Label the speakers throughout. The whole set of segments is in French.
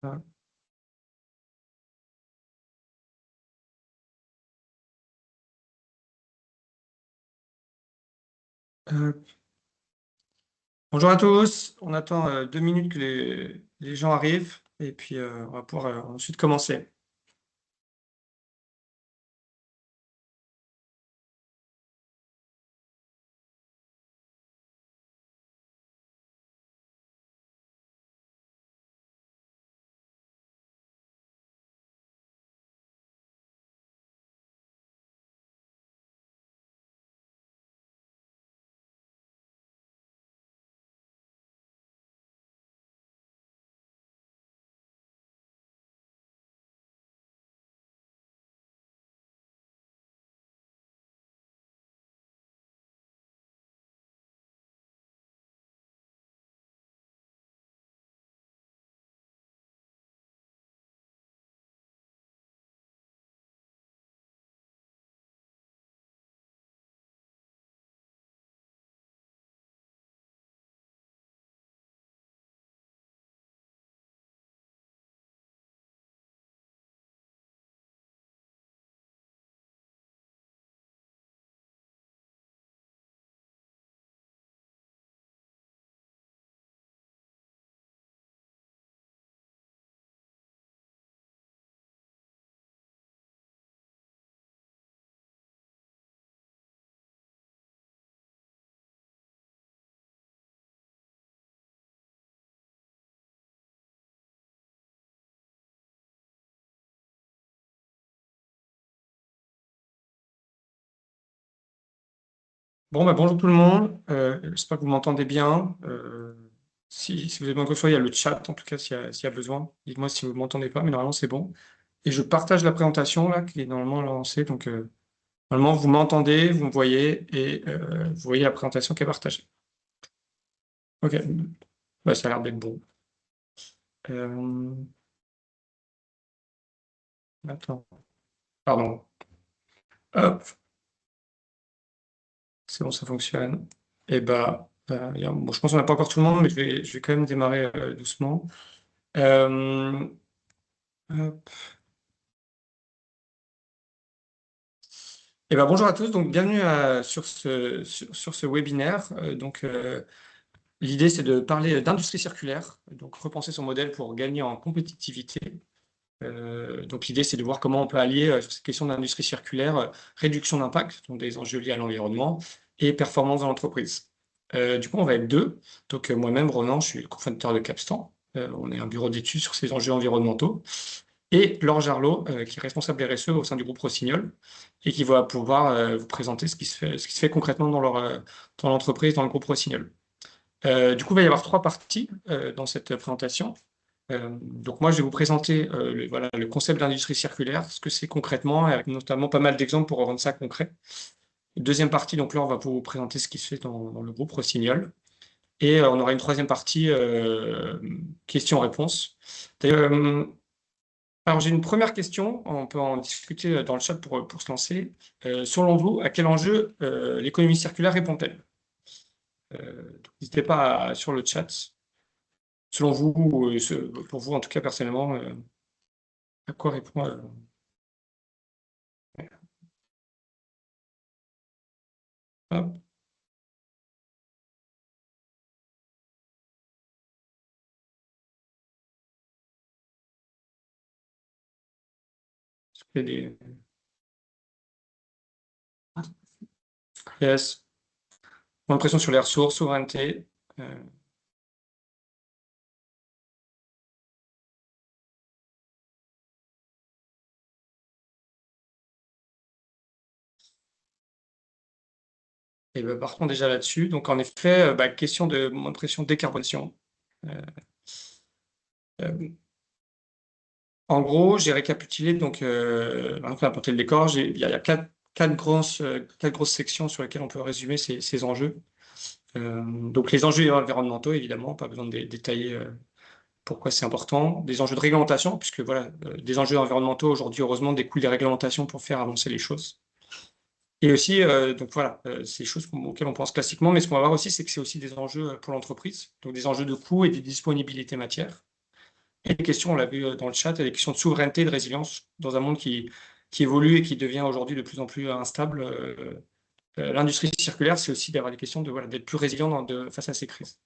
Speaker 1: Hop. Hop. Bonjour à tous, on attend 2 minutes que les gens arrivent et puis on va pouvoir ensuite commencer. Bon, bonjour tout le monde, j'espère que vous m'entendez bien. Si vous avez besoin de quelque chose, il y a le chat, en tout cas s'il y a besoin. Dites-moi si vous ne m'entendez pas, mais normalement c'est bon. Et je partage la présentation là, qui est normalement lancée, donc normalement vous m'entendez, vous me voyez et vous voyez la présentation qui est partagée. Ok, bah, ça a l'air d'être bon. Attends, pardon. Hop, c'est bon, ça fonctionne. Et bah, bon, je pense qu'on n'a pas encore tout le monde, mais je vais quand même démarrer doucement. Hop. Et ben, bonjour à tous, donc bienvenue sur ce webinaire. L'idée, c'est de parler d'industrie circulaire, donc repenser son modèle pour gagner en compétitivité. Donc l'idée, c'est de voir comment on peut allier sur cette question d'industrie circulaire, réduction d'impact, donc des enjeux liés à l'environnement, et performance de l'entreprise. Du coup, on va être deux. Donc moi-même, Ronan, je suis le cofondateur de Capstan. On est un bureau d'études sur ces enjeux environnementaux. Et Laure Jarlot, qui est responsable RSE au sein du groupe Rossignol, et qui va pouvoir vous présenter ce qui se fait concrètement dans l'entreprise, dans le groupe Rossignol. Du coup, il va y avoir 3 parties dans cette présentation. Donc moi, je vais vous présenter le concept d'industrie circulaire, ce que c'est concrètement, avec notamment pas mal d'exemples pour rendre ça concret. Deuxième partie, donc là, on va vous présenter ce qui se fait dans le groupe Rossignol. Et on aura une troisième partie, questions-réponses. D'ailleurs, alors, j'ai une première question, on peut en discuter dans le chat pour se lancer. Selon vous, à quel enjeu l'économie circulaire répond-elle? N'hésitez pas sur le chat. Selon vous, pour vous en tout cas personnellement, à quoi répond hop, est-ce qu'il y a yes. Moins de pression sur les ressources, souveraineté. Et ben, partons déjà là-dessus. Donc en effet, question de moins de pression, décarbonation. Euh, euh, En gros, j'ai récapitulé, donc, maintenant qu'on a planté le décor, il y a quatre grosses sections sur lesquelles on peut résumer ces enjeux. Donc, les enjeux environnementaux, évidemment, pas besoin de détailler pourquoi c'est important. Des enjeux de réglementation, puisque voilà, des enjeux environnementaux, aujourd'hui, heureusement, découlent des réglementations pour faire avancer les choses. Et aussi, donc voilà, c'est des choses auxquelles on pense classiquement, mais ce qu'on va voir aussi, c'est que c'est aussi des enjeux pour l'entreprise, donc des enjeux de coût et de disponibilité matière. Et des questions, on l'a vu dans le chat, des questions de souveraineté et de résilience dans un monde qui évolue et qui devient aujourd'hui de plus en plus instable. L'industrie circulaire, c'est aussi d'avoir des questions d'être plus résilient face à ces crises.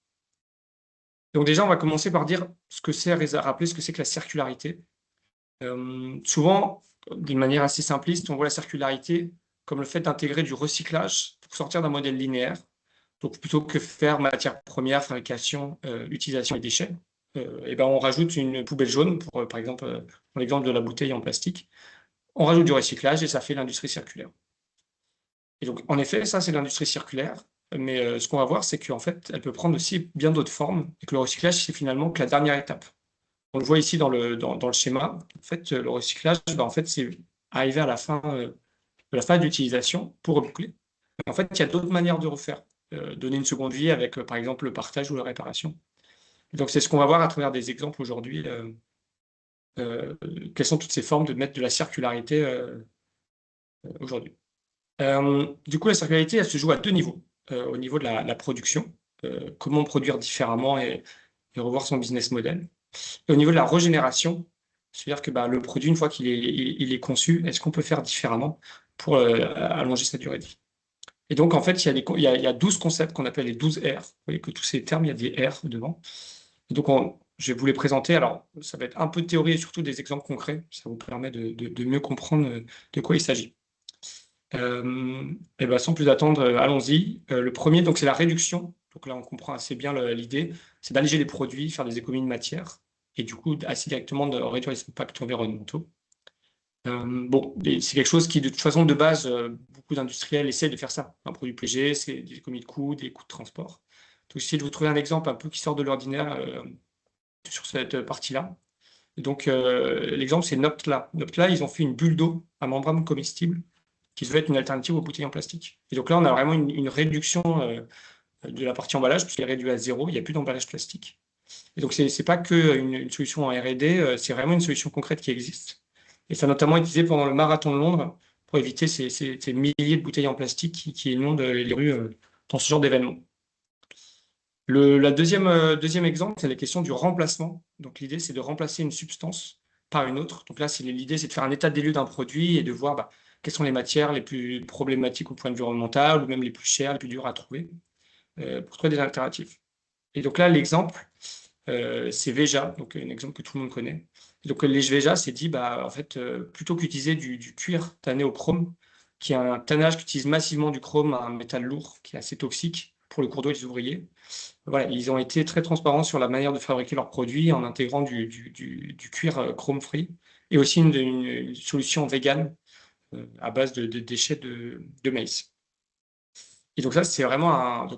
Speaker 1: Donc déjà, on va commencer par dire ce que c'est, rappeler ce que c'est que la circularité. Souvent, d'une manière assez simpliste, on voit la circularité comme le fait d'intégrer du recyclage pour sortir d'un modèle linéaire. Donc plutôt que faire matière première, fabrication, utilisation et déchets, et ben on rajoute une poubelle jaune, pour, par exemple, dans l'exemple de la bouteille en plastique. On rajoute du recyclage et ça fait l'industrie circulaire. Et donc, en effet, ça, c'est l'industrie circulaire. Mais ce qu'on va voir, c'est qu'en fait, elle peut prendre aussi bien d'autres formes et que le recyclage, c'est finalement que la dernière étape. On le voit ici dans le schéma. En fait, le recyclage, en fait, c'est arriver à la fin de la phase d'utilisation pour reboucler. En fait, il y a d'autres manières de refaire. Donner une seconde vie avec, par exemple, le partage ou la réparation. Et donc, c'est ce qu'on va voir à travers des exemples aujourd'hui. Quelles sont toutes ces formes de mettre de la circularité aujourd'hui. Du coup, la circularité, elle se joue à deux niveaux. Au niveau de la production, comment produire différemment et revoir son business model. Et au niveau de la régénération, c'est-à-dire que le produit, une fois qu'il est conçu, est-ce qu'on peut faire différemment pour allonger sa durée de vie? Et donc, en fait, il y a 12 concepts qu'on appelle les 12 R. Vous voyez que tous ces termes, il y a des R devant. Et donc, je vais vous les présenter. Alors, ça va être un peu de théorie et surtout des exemples concrets. Ça vous permet de mieux comprendre de quoi il s'agit. Et sans plus attendre, allons-y. Le premier, donc, c'est la réduction. Donc là, on comprend assez bien l'idée. C'est d'alléger les produits, faire des économies de matière et du coup, assez directement de réduire les impacts environnementaux. C'est quelque chose qui, de toute façon, de base, beaucoup d'industriels essaient de faire ça. Un produit plus léger, c'est des économies de coûts, des coûts de transport. Donc, j'essaie de vous trouver un exemple un peu qui sort de l'ordinaire sur cette partie-là. Donc, l'exemple, c'est Noctla. Noctla, ils ont fait une bulle d'eau à membrane comestible qui devait être une alternative aux bouteilles en plastique. Et donc là, on a vraiment une réduction de la partie emballage, puisqu'elle est réduite à zéro, il n'y a plus d'emballage plastique. Et donc, ce n'est pas qu'une solution en R&D, c'est vraiment une solution concrète qui existe. Et ça a notamment été utilisé pendant le marathon de Londres pour éviter ces milliers de bouteilles en plastique qui inondent les rues dans ce genre d'événement. Deuxième exemple, c'est la question du remplacement. Donc, l'idée, c'est de remplacer une substance par une autre. Donc là, l'idée, c'est de faire un état des lieux d'un produit et de voir quelles sont les matières les plus problématiques au point de vue environnemental ou même les plus chères, les plus dures à trouver pour trouver des alternatives. Et donc là, l'exemple, c'est Veja, donc un exemple que tout le monde connaît. Et donc les Veja s'est dit, en fait, plutôt qu'utiliser du cuir tanné au chrome, qui est un tannage qui utilise massivement du chrome, un métal lourd qui est assez toxique pour le cours d'eau et les ouvriers, voilà, ils ont été très transparents sur la manière de fabriquer leurs produits en intégrant du cuir chrome free et aussi une solution végane à base de déchets de maïs. Et donc ça, c'est vraiment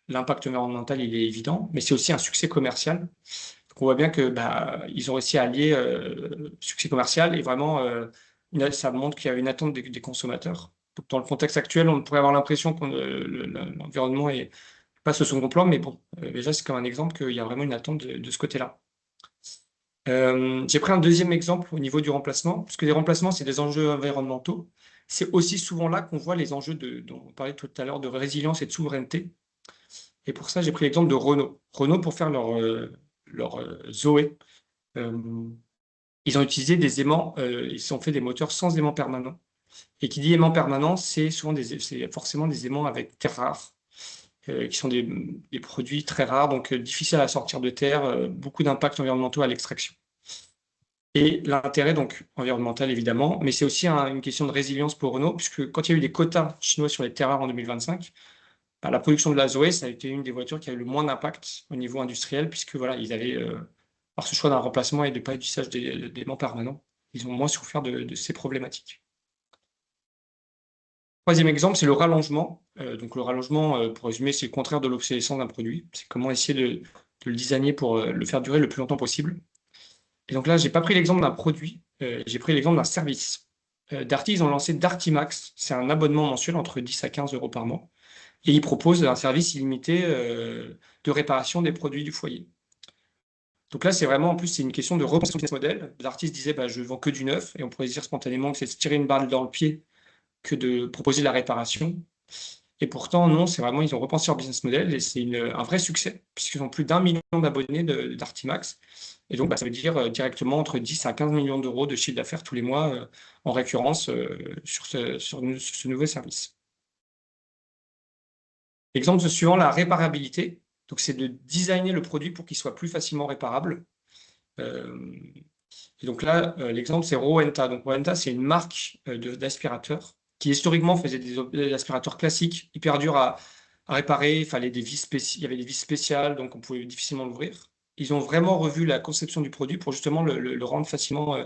Speaker 1: l'impact environnemental, il est évident, mais c'est aussi un succès commercial. Donc on voit bien que ils ont réussi à allier succès commercial et vraiment ça montre qu'il y a une attente des consommateurs. Donc, dans le contexte actuel, on pourrait avoir l'impression que l'environnement est passe au second plan, mais bon, déjà, c'est comme un exemple qu'il y a vraiment une attente de ce côté-là. J'ai pris un deuxième exemple au niveau du remplacement, parce que les remplacements, c'est des enjeux environnementaux. C'est aussi souvent là qu'on voit les enjeux dont on parlait tout à l'heure de résilience et de souveraineté. Et pour ça, j'ai pris l'exemple de Renault. Renault, pour faire leur Zoé, ils ont utilisé des aimants, ils ont fait des moteurs sans aimants permanents. Et qui dit aimant permanent, c'est forcément des aimants avec terres rares, qui sont des produits très rares, donc difficiles à sortir de terre, beaucoup d'impacts environnementaux à l'extraction. Et l'intérêt donc environnemental évidemment, mais c'est aussi une question de résilience pour Renault, puisque quand il y a eu des quotas chinois sur les terres rares en 2025, la production de la Zoé, ça a été une des voitures qui a eu le moins d'impact au niveau industriel, puisque voilà, ils avaient, par ce choix d'un remplacement et de pas d'usage d'aimants permanents, ils ont moins souffert de ces problématiques. Troisième exemple, c'est le rallongement. Donc le rallongement, pour résumer, c'est le contraire de l'obsolescence d'un produit. C'est comment essayer de le designer pour le faire durer le plus longtemps possible. Et donc là, j'ai pas pris l'exemple d'un produit, j'ai pris l'exemple d'un service. Darty, ils ont lancé Darty Max. C'est un abonnement mensuel entre 10 à 15 euros par mois. Et ils proposent un service illimité de réparation des produits du foyer. Donc là, c'est vraiment, en plus, c'est une question de repenser son business model. L'artiste disait, je vends que du neuf, et on pourrait se dire spontanément que c'est se tirer une balle dans le pied que de proposer la réparation. Et pourtant, non, c'est vraiment, ils ont repensé leur business model et c'est un vrai succès, puisqu'ils ont plus d'1 million d'abonnés d'Artimax. Et donc, ça veut dire directement entre 10 à 15 millions d'euros de chiffre d'affaires tous les mois en récurrence sur ce nouveau service. Exemple suivant, la réparabilité. Donc, c'est de designer le produit pour qu'il soit plus facilement réparable. Et donc là, l'exemple, c'est Rowenta. Donc Rowenta, c'est une marque d'aspirateurs qui historiquement faisait des aspirateurs classiques, hyper durs à réparer. Il fallait il y avait des vis spéciales, donc on pouvait difficilement l'ouvrir. Ils ont vraiment revu la conception du produit pour justement le rendre facilement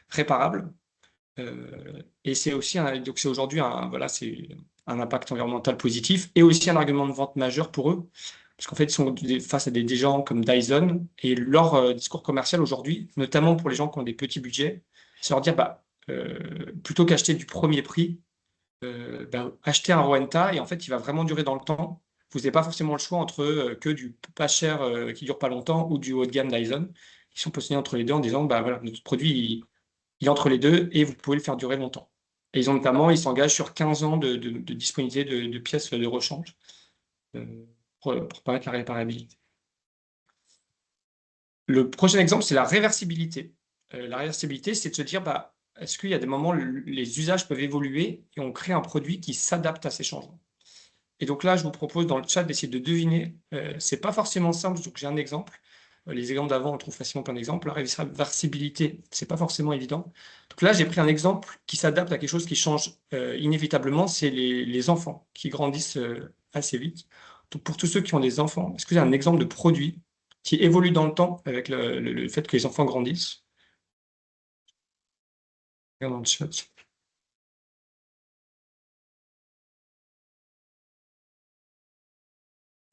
Speaker 1: réparable. Et c'est aussi donc c'est aujourd'hui voilà, c'est un impact environnemental positif et aussi un argument de vente majeur pour eux. Parce qu'en fait, ils sont face à des gens comme Dyson et leur discours commercial aujourd'hui, notamment pour les gens qui ont des petits budgets, c'est leur dire plutôt qu'acheter du premier prix, acheter un Rowenta et en fait, il va vraiment durer dans le temps. Vous n'avez pas forcément le choix entre que du pas cher qui dure pas longtemps ou du haut de gamme Dyson. Ils sont positionnés entre les deux en disant voilà, notre produit, il est entre les deux et vous pouvez le faire durer longtemps. Et ils s'engagent sur 15 ans de disponibilité de pièces de rechange pour permettre la réparabilité. Le prochain exemple, c'est la réversibilité. La réversibilité, c'est de se dire, est-ce qu'il y a des moments où les usages peuvent évoluer et on crée un produit qui s'adapte à ces changements. Et donc là, je vous propose dans le chat d'essayer de deviner. C'est pas forcément simple, donc j'ai un exemple. Les exemples d'avant, on trouve facilement plein d'exemples. La réversibilité, c'est pas forcément évident. Donc là, j'ai pris un exemple qui s'adapte à quelque chose qui change inévitablement, c'est les enfants qui grandissent assez vite. Donc pour tous ceux qui ont des enfants, est-ce que vous avez un exemple de produit qui évolue dans le temps avec le fait que les enfants grandissent? Regarde dans le chat.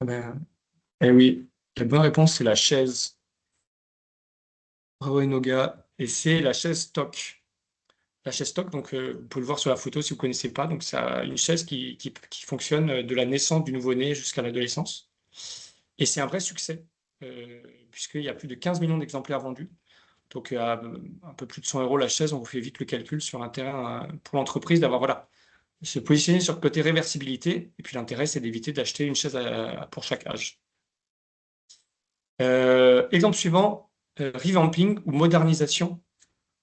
Speaker 1: Ah ben, eh oui, la bonne réponse, c'est la chaise. Bravo Enoga. Et c'est la chaise stock. La chaise stock, donc vous pouvez le voir sur la photo si vous ne connaissez pas. Donc c'est une chaise qui fonctionne de la naissance du nouveau-né jusqu'à l'adolescence. Et c'est un vrai succès, puisqu'il y a plus de 15 millions d'exemplaires vendus. Donc à un peu plus de 100 € la chaise, on vous fait vite le calcul sur un terrain pour l'entreprise d'avoir se positionner sur le côté réversibilité. Et puis l'intérêt, c'est d'éviter d'acheter une chaise pour chaque âge. Exemple suivant, revamping ou modernisation.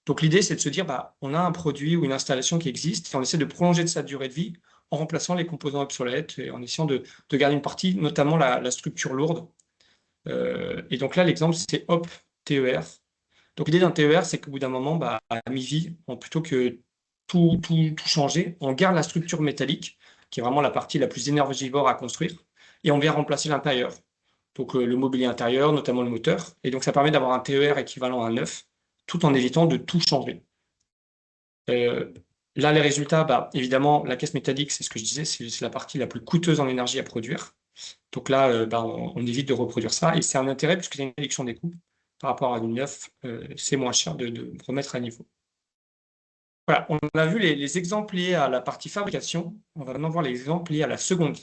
Speaker 1: Donc l'idée, c'est de se dire, on a un produit ou une installation qui existe et on essaie de prolonger de sa durée de vie en remplaçant les composants obsolètes et en essayant de garder une partie, notamment la structure lourde. Et donc là, l'exemple, c'est HOP TER. Donc l'idée d'un TER, c'est qu'au bout d'un moment, à mi-vie, plutôt que tout changer, on garde la structure métallique, qui est vraiment la partie la plus énergivore à construire, et on vient remplacer l'intérieur. Donc le mobilier intérieur, notamment le moteur. Et donc ça permet d'avoir un TER équivalent à un neuf, tout en évitant de tout changer. Là, les résultats, évidemment, la caisse métallique, c'est ce que je disais, c'est la partie la plus coûteuse en énergie à produire. Donc là, on évite de reproduire ça. Et c'est un intérêt puisque c'est une réduction des coûts par rapport à du neuf. C'est moins cher de remettre à niveau. Voilà, on a vu les exemples liés à la partie fabrication. On va maintenant voir les exemples liés à la seconde.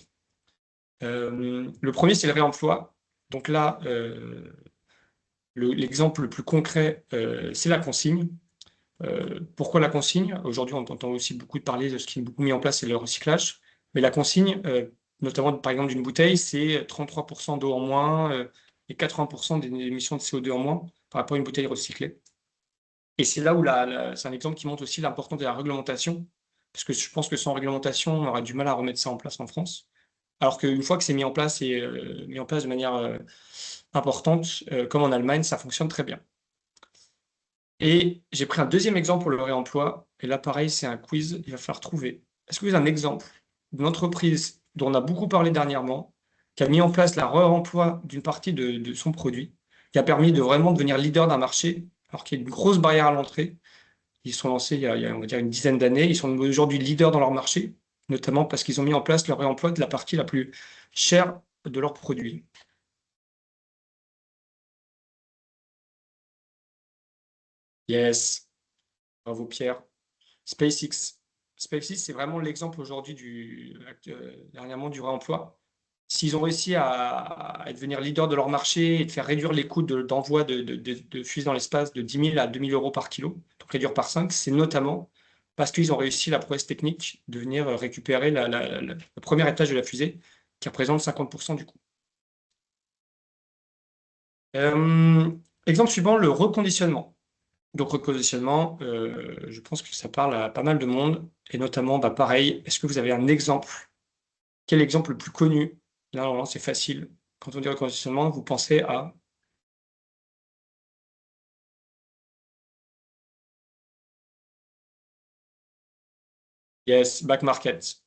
Speaker 1: Le premier, c'est le réemploi. Donc là, l'exemple le plus concret, c'est la consigne. Pourquoi la consigne? Aujourd'hui, on entend aussi beaucoup parler de ce qui est beaucoup mis en place, c'est le recyclage. Mais la consigne, notamment par exemple d'une bouteille, c'est 33% d'eau en moins et 80% des émissions de CO2 en moins par rapport à une bouteille recyclée. Et c'est là où c'est un exemple qui montre aussi l'importance de la réglementation, parce que je pense que sans réglementation, on aurait du mal à remettre ça en place en France. Alors qu'une fois que c'est mis en place et mis en place de manière importante, comme en Allemagne, ça fonctionne très bien. Et j'ai pris un deuxième exemple pour le réemploi. Et là, pareil, c'est un quiz. Il va falloir trouver. Est-ce que vous avez un exemple d'une entreprise dont on a beaucoup parlé dernièrement, qui a mis en place la réemploi d'une partie de son produit, qui a permis de vraiment devenir leader d'un marché, alors qu'il y a une grosse barrière à l'entrée. Ils sont lancés il y a, on va dire, une dizaine d'années. Ils sont aujourd'hui leaders dans leur marché, notamment parce qu'ils ont mis en place le réemploi de la partie la plus chère de leurs produits. Yes, bravo Pierre. SpaceX. SpaceX, c'est vraiment l'exemple aujourd'hui dernièrement du réemploi. S'ils ont réussi à devenir leader de leur marché et de faire réduire les coûts d'envoi de fusées dans l'espace de 10 000 à 2 000 € par kilo, donc réduire par 5, c'est notamment parce qu'ils ont réussi la prouesse technique de venir récupérer le premier étage de la fusée, qui représente 50% du coût. Exemple suivant, le reconditionnement. Donc, reconditionnement, je pense que ça parle à pas mal de monde, et notamment, bah, pareil, est-ce que vous avez un exemple? Quel est l'exemple le plus connu? Là, normalement, c'est facile. Quand on dit reconditionnement, vous pensez à... Yes, back market.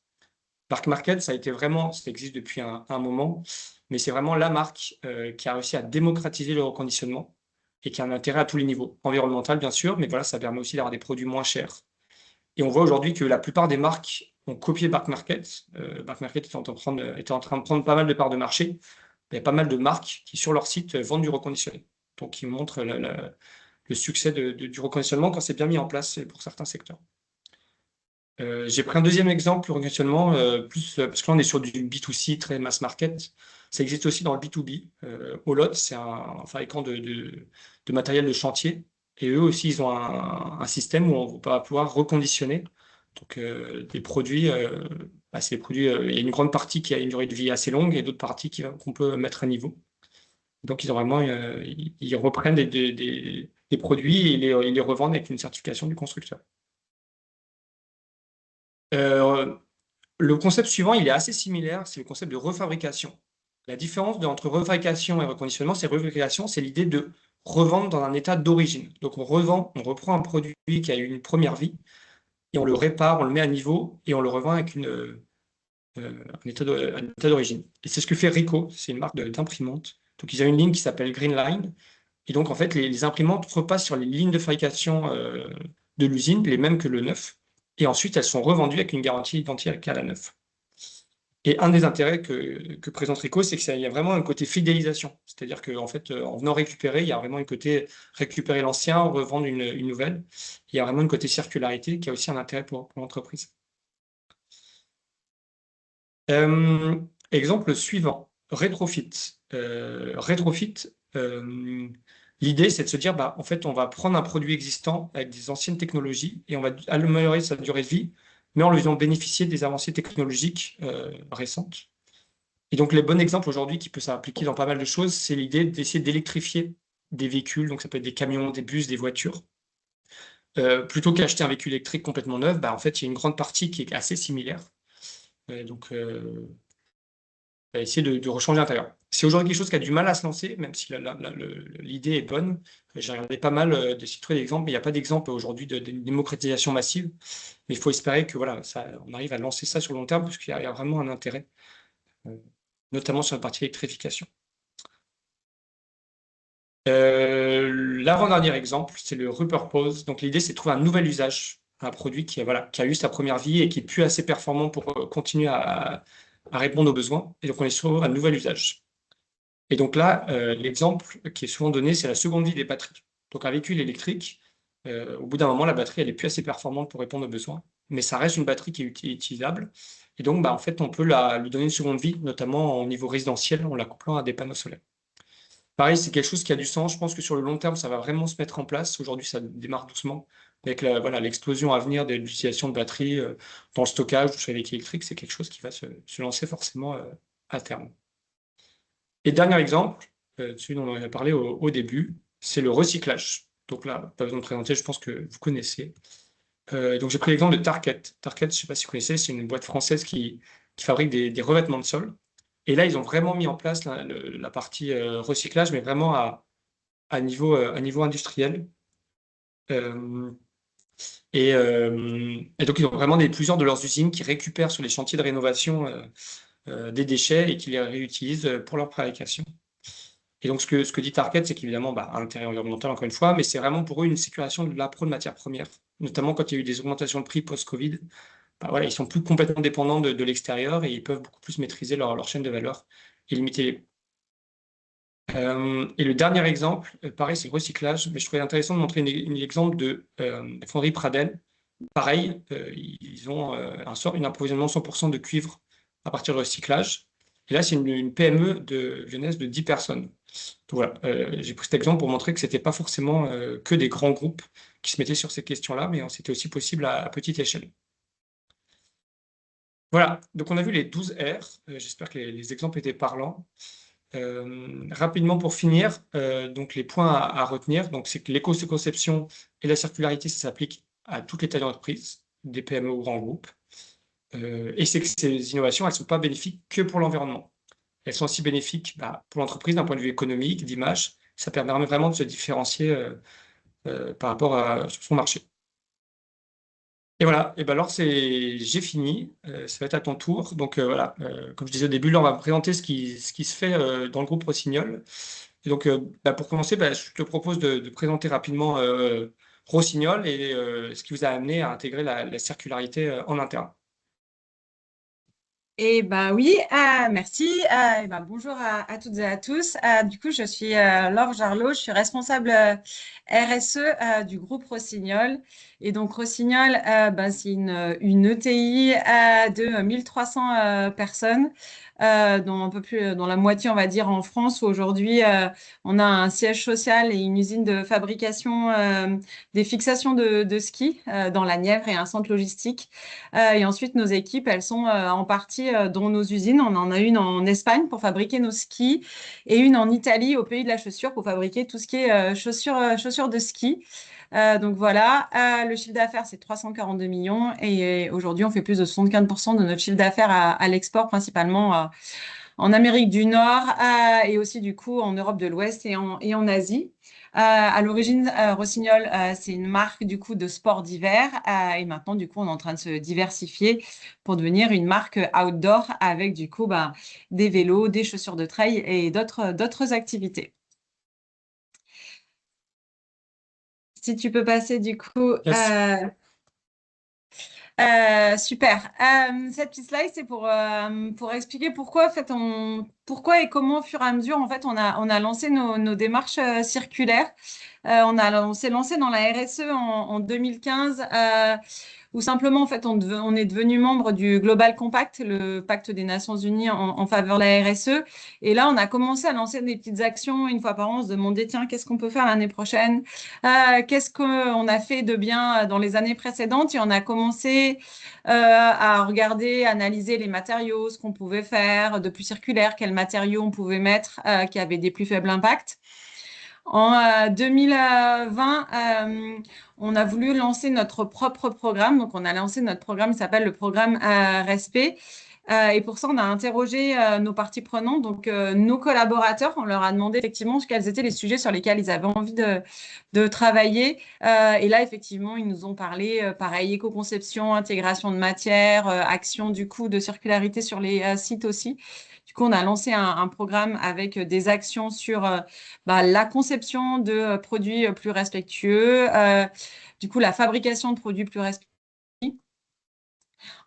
Speaker 1: Back market, ça a été vraiment, ça existe depuis un moment, mais c'est vraiment la marque qui a réussi à démocratiser le reconditionnement et qui a un intérêt à tous les niveaux. Environnemental, bien sûr, mais voilà, ça permet aussi d'avoir des produits moins chers. Et on voit aujourd'hui que la plupart des marques ont copié Back Market. Back Market était en train de prendre pas mal de parts de marché. Il y a pas mal de marques qui, sur leur site, vendent du reconditionné. Donc, qui montrent le succès du reconditionnement quand c'est bien mis en place pour certains secteurs. J'ai pris un deuxième exemple, le reconditionnement, parce que là, on est sur du B2C, très mass market. Ça existe aussi dans le B2B. Olot, c'est un fabricant de matériel de chantier. Et eux aussi, ils ont un système où on va pouvoir reconditionner. Donc, des produits, bah, c'est des produits, il y a une grande partie qui a une durée de vie assez longue et d'autres parties qu'on peut mettre à niveau. Donc, ils ont vraiment, ils reprennent des produits et ils les revendent avec une certification du constructeur. Euh, Le concept suivant, il est assez similaire, c'est le concept de refabrication. La différence entre refabrication et reconditionnement, c'est refabrication, c'est l'idée de revendre dans un état d'origine. Donc on revend, on reprend un produit qui a eu une première vie et on le répare, on le met à niveau et on le revend avec un état d'origine. Et c'est ce que fait Ricoh, c'est une marque d'imprimante. Donc ils ont une ligne qui s'appelle Green Line. Et donc en fait, les imprimantes repassent sur les lignes de fabrication de l'usine, les mêmes que le neuf. Et ensuite, elles sont revendues avec une garantie identique à la neuf. Et un des intérêts que présente Ricoh, c'est qu'il y a vraiment un côté fidélisation. C'est-à-dire qu'en fait, en venant récupérer, il y a vraiment un côté récupérer l'ancien, revendre une nouvelle. Il y a vraiment un côté circularité qui a aussi un intérêt pour l'entreprise. Exemple suivant, rétrofit. Rétrofit, l'idée, c'est de se dire, bah, en fait, on va prendre un produit existant avec des anciennes technologies et on va améliorer sa durée de vie, mais en lui faisant bénéficier des avancées technologiques récentes. Et donc, les bons exemples aujourd'hui qui peuvent s'appliquer dans pas mal de choses, c'est l'idée d'essayer d'électrifier des véhicules, donc ça peut être des camions, des bus, des voitures. Plutôt qu'acheter un véhicule électrique complètement neuf, bah, en fait, il y a une grande partie qui est assez similaire. Donc, essayer de rechanger l'intérieur. C'est aujourd'hui quelque chose qui a du mal à se lancer, même si l'idée est bonne. J'ai regardé pas mal de sites d'exemples, mais il n'y a pas d'exemple aujourd'hui de démocratisation massive. Mais il faut espérer que voilà, on arrive à lancer ça sur le long terme, parce qu'il y a vraiment un intérêt, notamment sur la partie électrification. L'avant-dernier exemple, c'est le repurpose. Donc l'idée, c'est de trouver un nouvel usage à un produit qui a eu sa première vie et qui est plus assez performant pour continuer à répondre aux besoins. Et donc on est sur un nouvel usage. Et donc là, l'exemple qui est souvent donné, c'est la seconde vie des batteries. Donc un véhicule électrique, au bout d'un moment, la batterie, elle est plus assez performante pour répondre aux besoins, mais ça reste une batterie qui est utilisable. Et donc, bah, en fait, on peut lui donner une seconde vie, notamment au niveau résidentiel, en la couplant à des panneaux solaires. Pareil, c'est quelque chose qui a du sens. Je pense que sur le long terme, ça va vraiment se mettre en place. Aujourd'hui, ça démarre doucement. Avec voilà, l'explosion à venir de l'utilisation de batteries dans le stockage ou sur les véhicules électriques, c'est quelque chose qui va se lancer forcément à terme. Et dernier exemple, celui dont on a parlé au début, c'est le recyclage. Donc là, pas besoin de présenter, je pense que vous connaissez. Donc j'ai pris l'exemple de Target. Target, je ne sais pas si vous connaissez, c'est une boîte française qui fabrique des revêtements de sol. Et là, ils ont vraiment mis en place la partie recyclage, mais vraiment à niveau industriel. Euh, et donc, ils ont vraiment plusieurs de leurs usines qui récupèrent sur les chantiers de rénovation des déchets et qui les réutilisent pour leur fabrication. Et donc, ce que dit Target, c'est qu'évidemment, bah, un intérêt environnemental, encore une fois, mais c'est vraiment pour eux une sécurisation de l'appro de matières premières, notamment quand il y a eu des augmentations de prix post-Covid. Bah, voilà, ils sont plus complètement dépendants de l'extérieur et ils peuvent beaucoup plus maîtriser leur chaîne de valeur et limiter les coûts. Et le dernier exemple, pareil, c'est le recyclage, mais je trouvais intéressant de montrer un exemple de Fonderie Pradel. Pareil, ils ont un approvisionnement 100% de cuivre à partir de recyclage. Et là, c'est une PME lyonnaise de 10 personnes. Donc voilà, j'ai pris cet exemple pour montrer que c'était pas forcément que des grands groupes qui se mettaient sur ces questions-là, mais c'était aussi possible à petite échelle. Voilà, donc on a vu les 12 R. J'espère que les exemples étaient parlants. Rapidement pour finir, donc les points à retenir, donc c'est que l'éco-conception et la circularité, ça s'applique à toutes les tailles d'entreprise, des PME ou grands groupes. Et c'est que ces innovations, elles ne sont pas bénéfiques que pour l'environnement. Elles sont aussi bénéfiques pour l'entreprise d'un point de vue économique, d'image. Ça permet vraiment de se différencier par rapport sur son marché. Et voilà, et ben alors j'ai fini, ça va être à ton tour. Donc voilà, comme je disais au début, là on va présenter ce qui se fait dans le groupe Rossignol. Et donc pour commencer, je te propose de présenter rapidement Rossignol et ce qui vous a amené à intégrer la circularité en interne.
Speaker 2: Eh ben oui, merci. Bonjour à toutes et à tous. Du coup, je suis Laure Jarlot, je suis responsable RSE du groupe Rossignol. Et donc, Rossignol, c'est une ETI de 1300 personnes, dont un peu plus, dont la moitié, on va dire, en France, où aujourd'hui, on a un siège social et une usine de fabrication des fixations de ski dans la Nièvre et un centre logistique. Et ensuite, nos équipes, elles sont en partie dans nos usines. On en a une en Espagne pour fabriquer nos skis et une en Italie, au pays de la chaussure, pour fabriquer tout ce qui est chaussures de ski. Donc voilà, le chiffre d'affaires, c'est 342 millions et aujourd'hui, on fait plus de 75% de notre chiffre d'affaires à l'export, principalement en Amérique du Nord et aussi du coup en Europe de l'Ouest et en Asie. À l'origine, Rossignol, c'est une marque du coup de sport d'hiver et maintenant du coup on est en train de se diversifier pour devenir une marque outdoor avec du coup des vélos, des chaussures de trail et d'autres activités. Si tu peux passer du coup
Speaker 1: Yes.
Speaker 2: super. Cette petite slide, c'est pour expliquer pourquoi, en fait, pourquoi et comment, au fur et à mesure, en fait, on a lancé nos démarches circulaires. On s'est lancé dans la RSE en 2015, où simplement, en fait, on est devenu membre du Global Compact, le pacte des Nations Unies en faveur de la RSE. Et là, on a commencé à lancer des petites actions une fois par an, on se demandait, tiens, qu'est-ce qu'on peut faire l'année prochaine? Qu'est-ce qu'on a fait de bien dans les années précédentes? Et on a commencé à regarder, analyser les matériaux, ce qu'on pouvait faire de plus circulaire, quels matériaux on pouvait mettre qui avaient des plus faibles impacts. En 2020, on a voulu lancer notre propre programme. Donc, on a lancé notre programme qui s'appelle le programme Respect. Et pour ça, on a interrogé nos parties prenantes, donc nos collaborateurs. On leur a demandé effectivement quels étaient les sujets sur lesquels ils avaient envie de travailler. Et là, effectivement, ils nous ont parlé, pareil, éco-conception, intégration de matière, action du coup de circularité sur les sites aussi. Du coup, on a lancé un programme avec des actions sur la conception de produits plus respectueux, du coup, la fabrication de produits plus respectueux.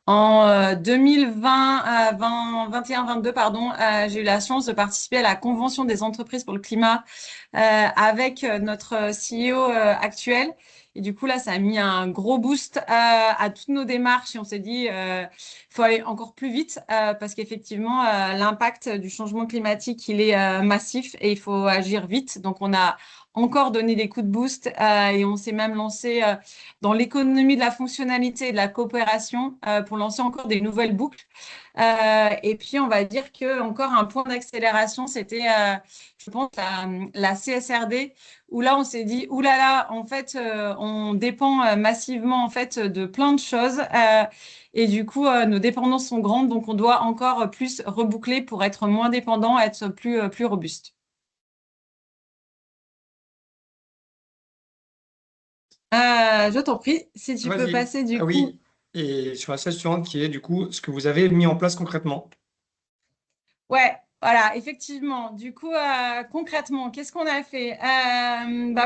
Speaker 2: En 2020, 21-22, pardon, j'ai eu la chance de participer à la Convention des entreprises pour le climat avec notre CEO actuel. Et du coup, là, ça a mis un gros boost à toutes nos démarches et on s'est dit, il faut aller encore plus vite parce qu'effectivement, l'impact du changement climatique, il est massif et il faut agir vite. Donc, on a encore donné des coups de boost et on s'est même lancé dans l'économie de la fonctionnalité et de la coopération pour lancer encore des nouvelles boucles. Et puis, on va dire que encore un point d'accélération, c'était, je pense, la CSRD, où là, on s'est dit, oulala, en fait, on dépend massivement en fait de plein de choses. Et du coup, nos dépendances sont grandes, donc on doit encore plus reboucler pour être moins dépendant, être plus robuste. Je t'en prie, si tu peux
Speaker 1: Vas-y.
Speaker 2: passer du
Speaker 1: Ah
Speaker 2: coup.
Speaker 1: oui, et sur la slide suivante qui est du coup ce que vous avez mis en place concrètement.
Speaker 2: Ouais, voilà, effectivement. Du coup, concrètement, qu'est-ce qu'on a fait?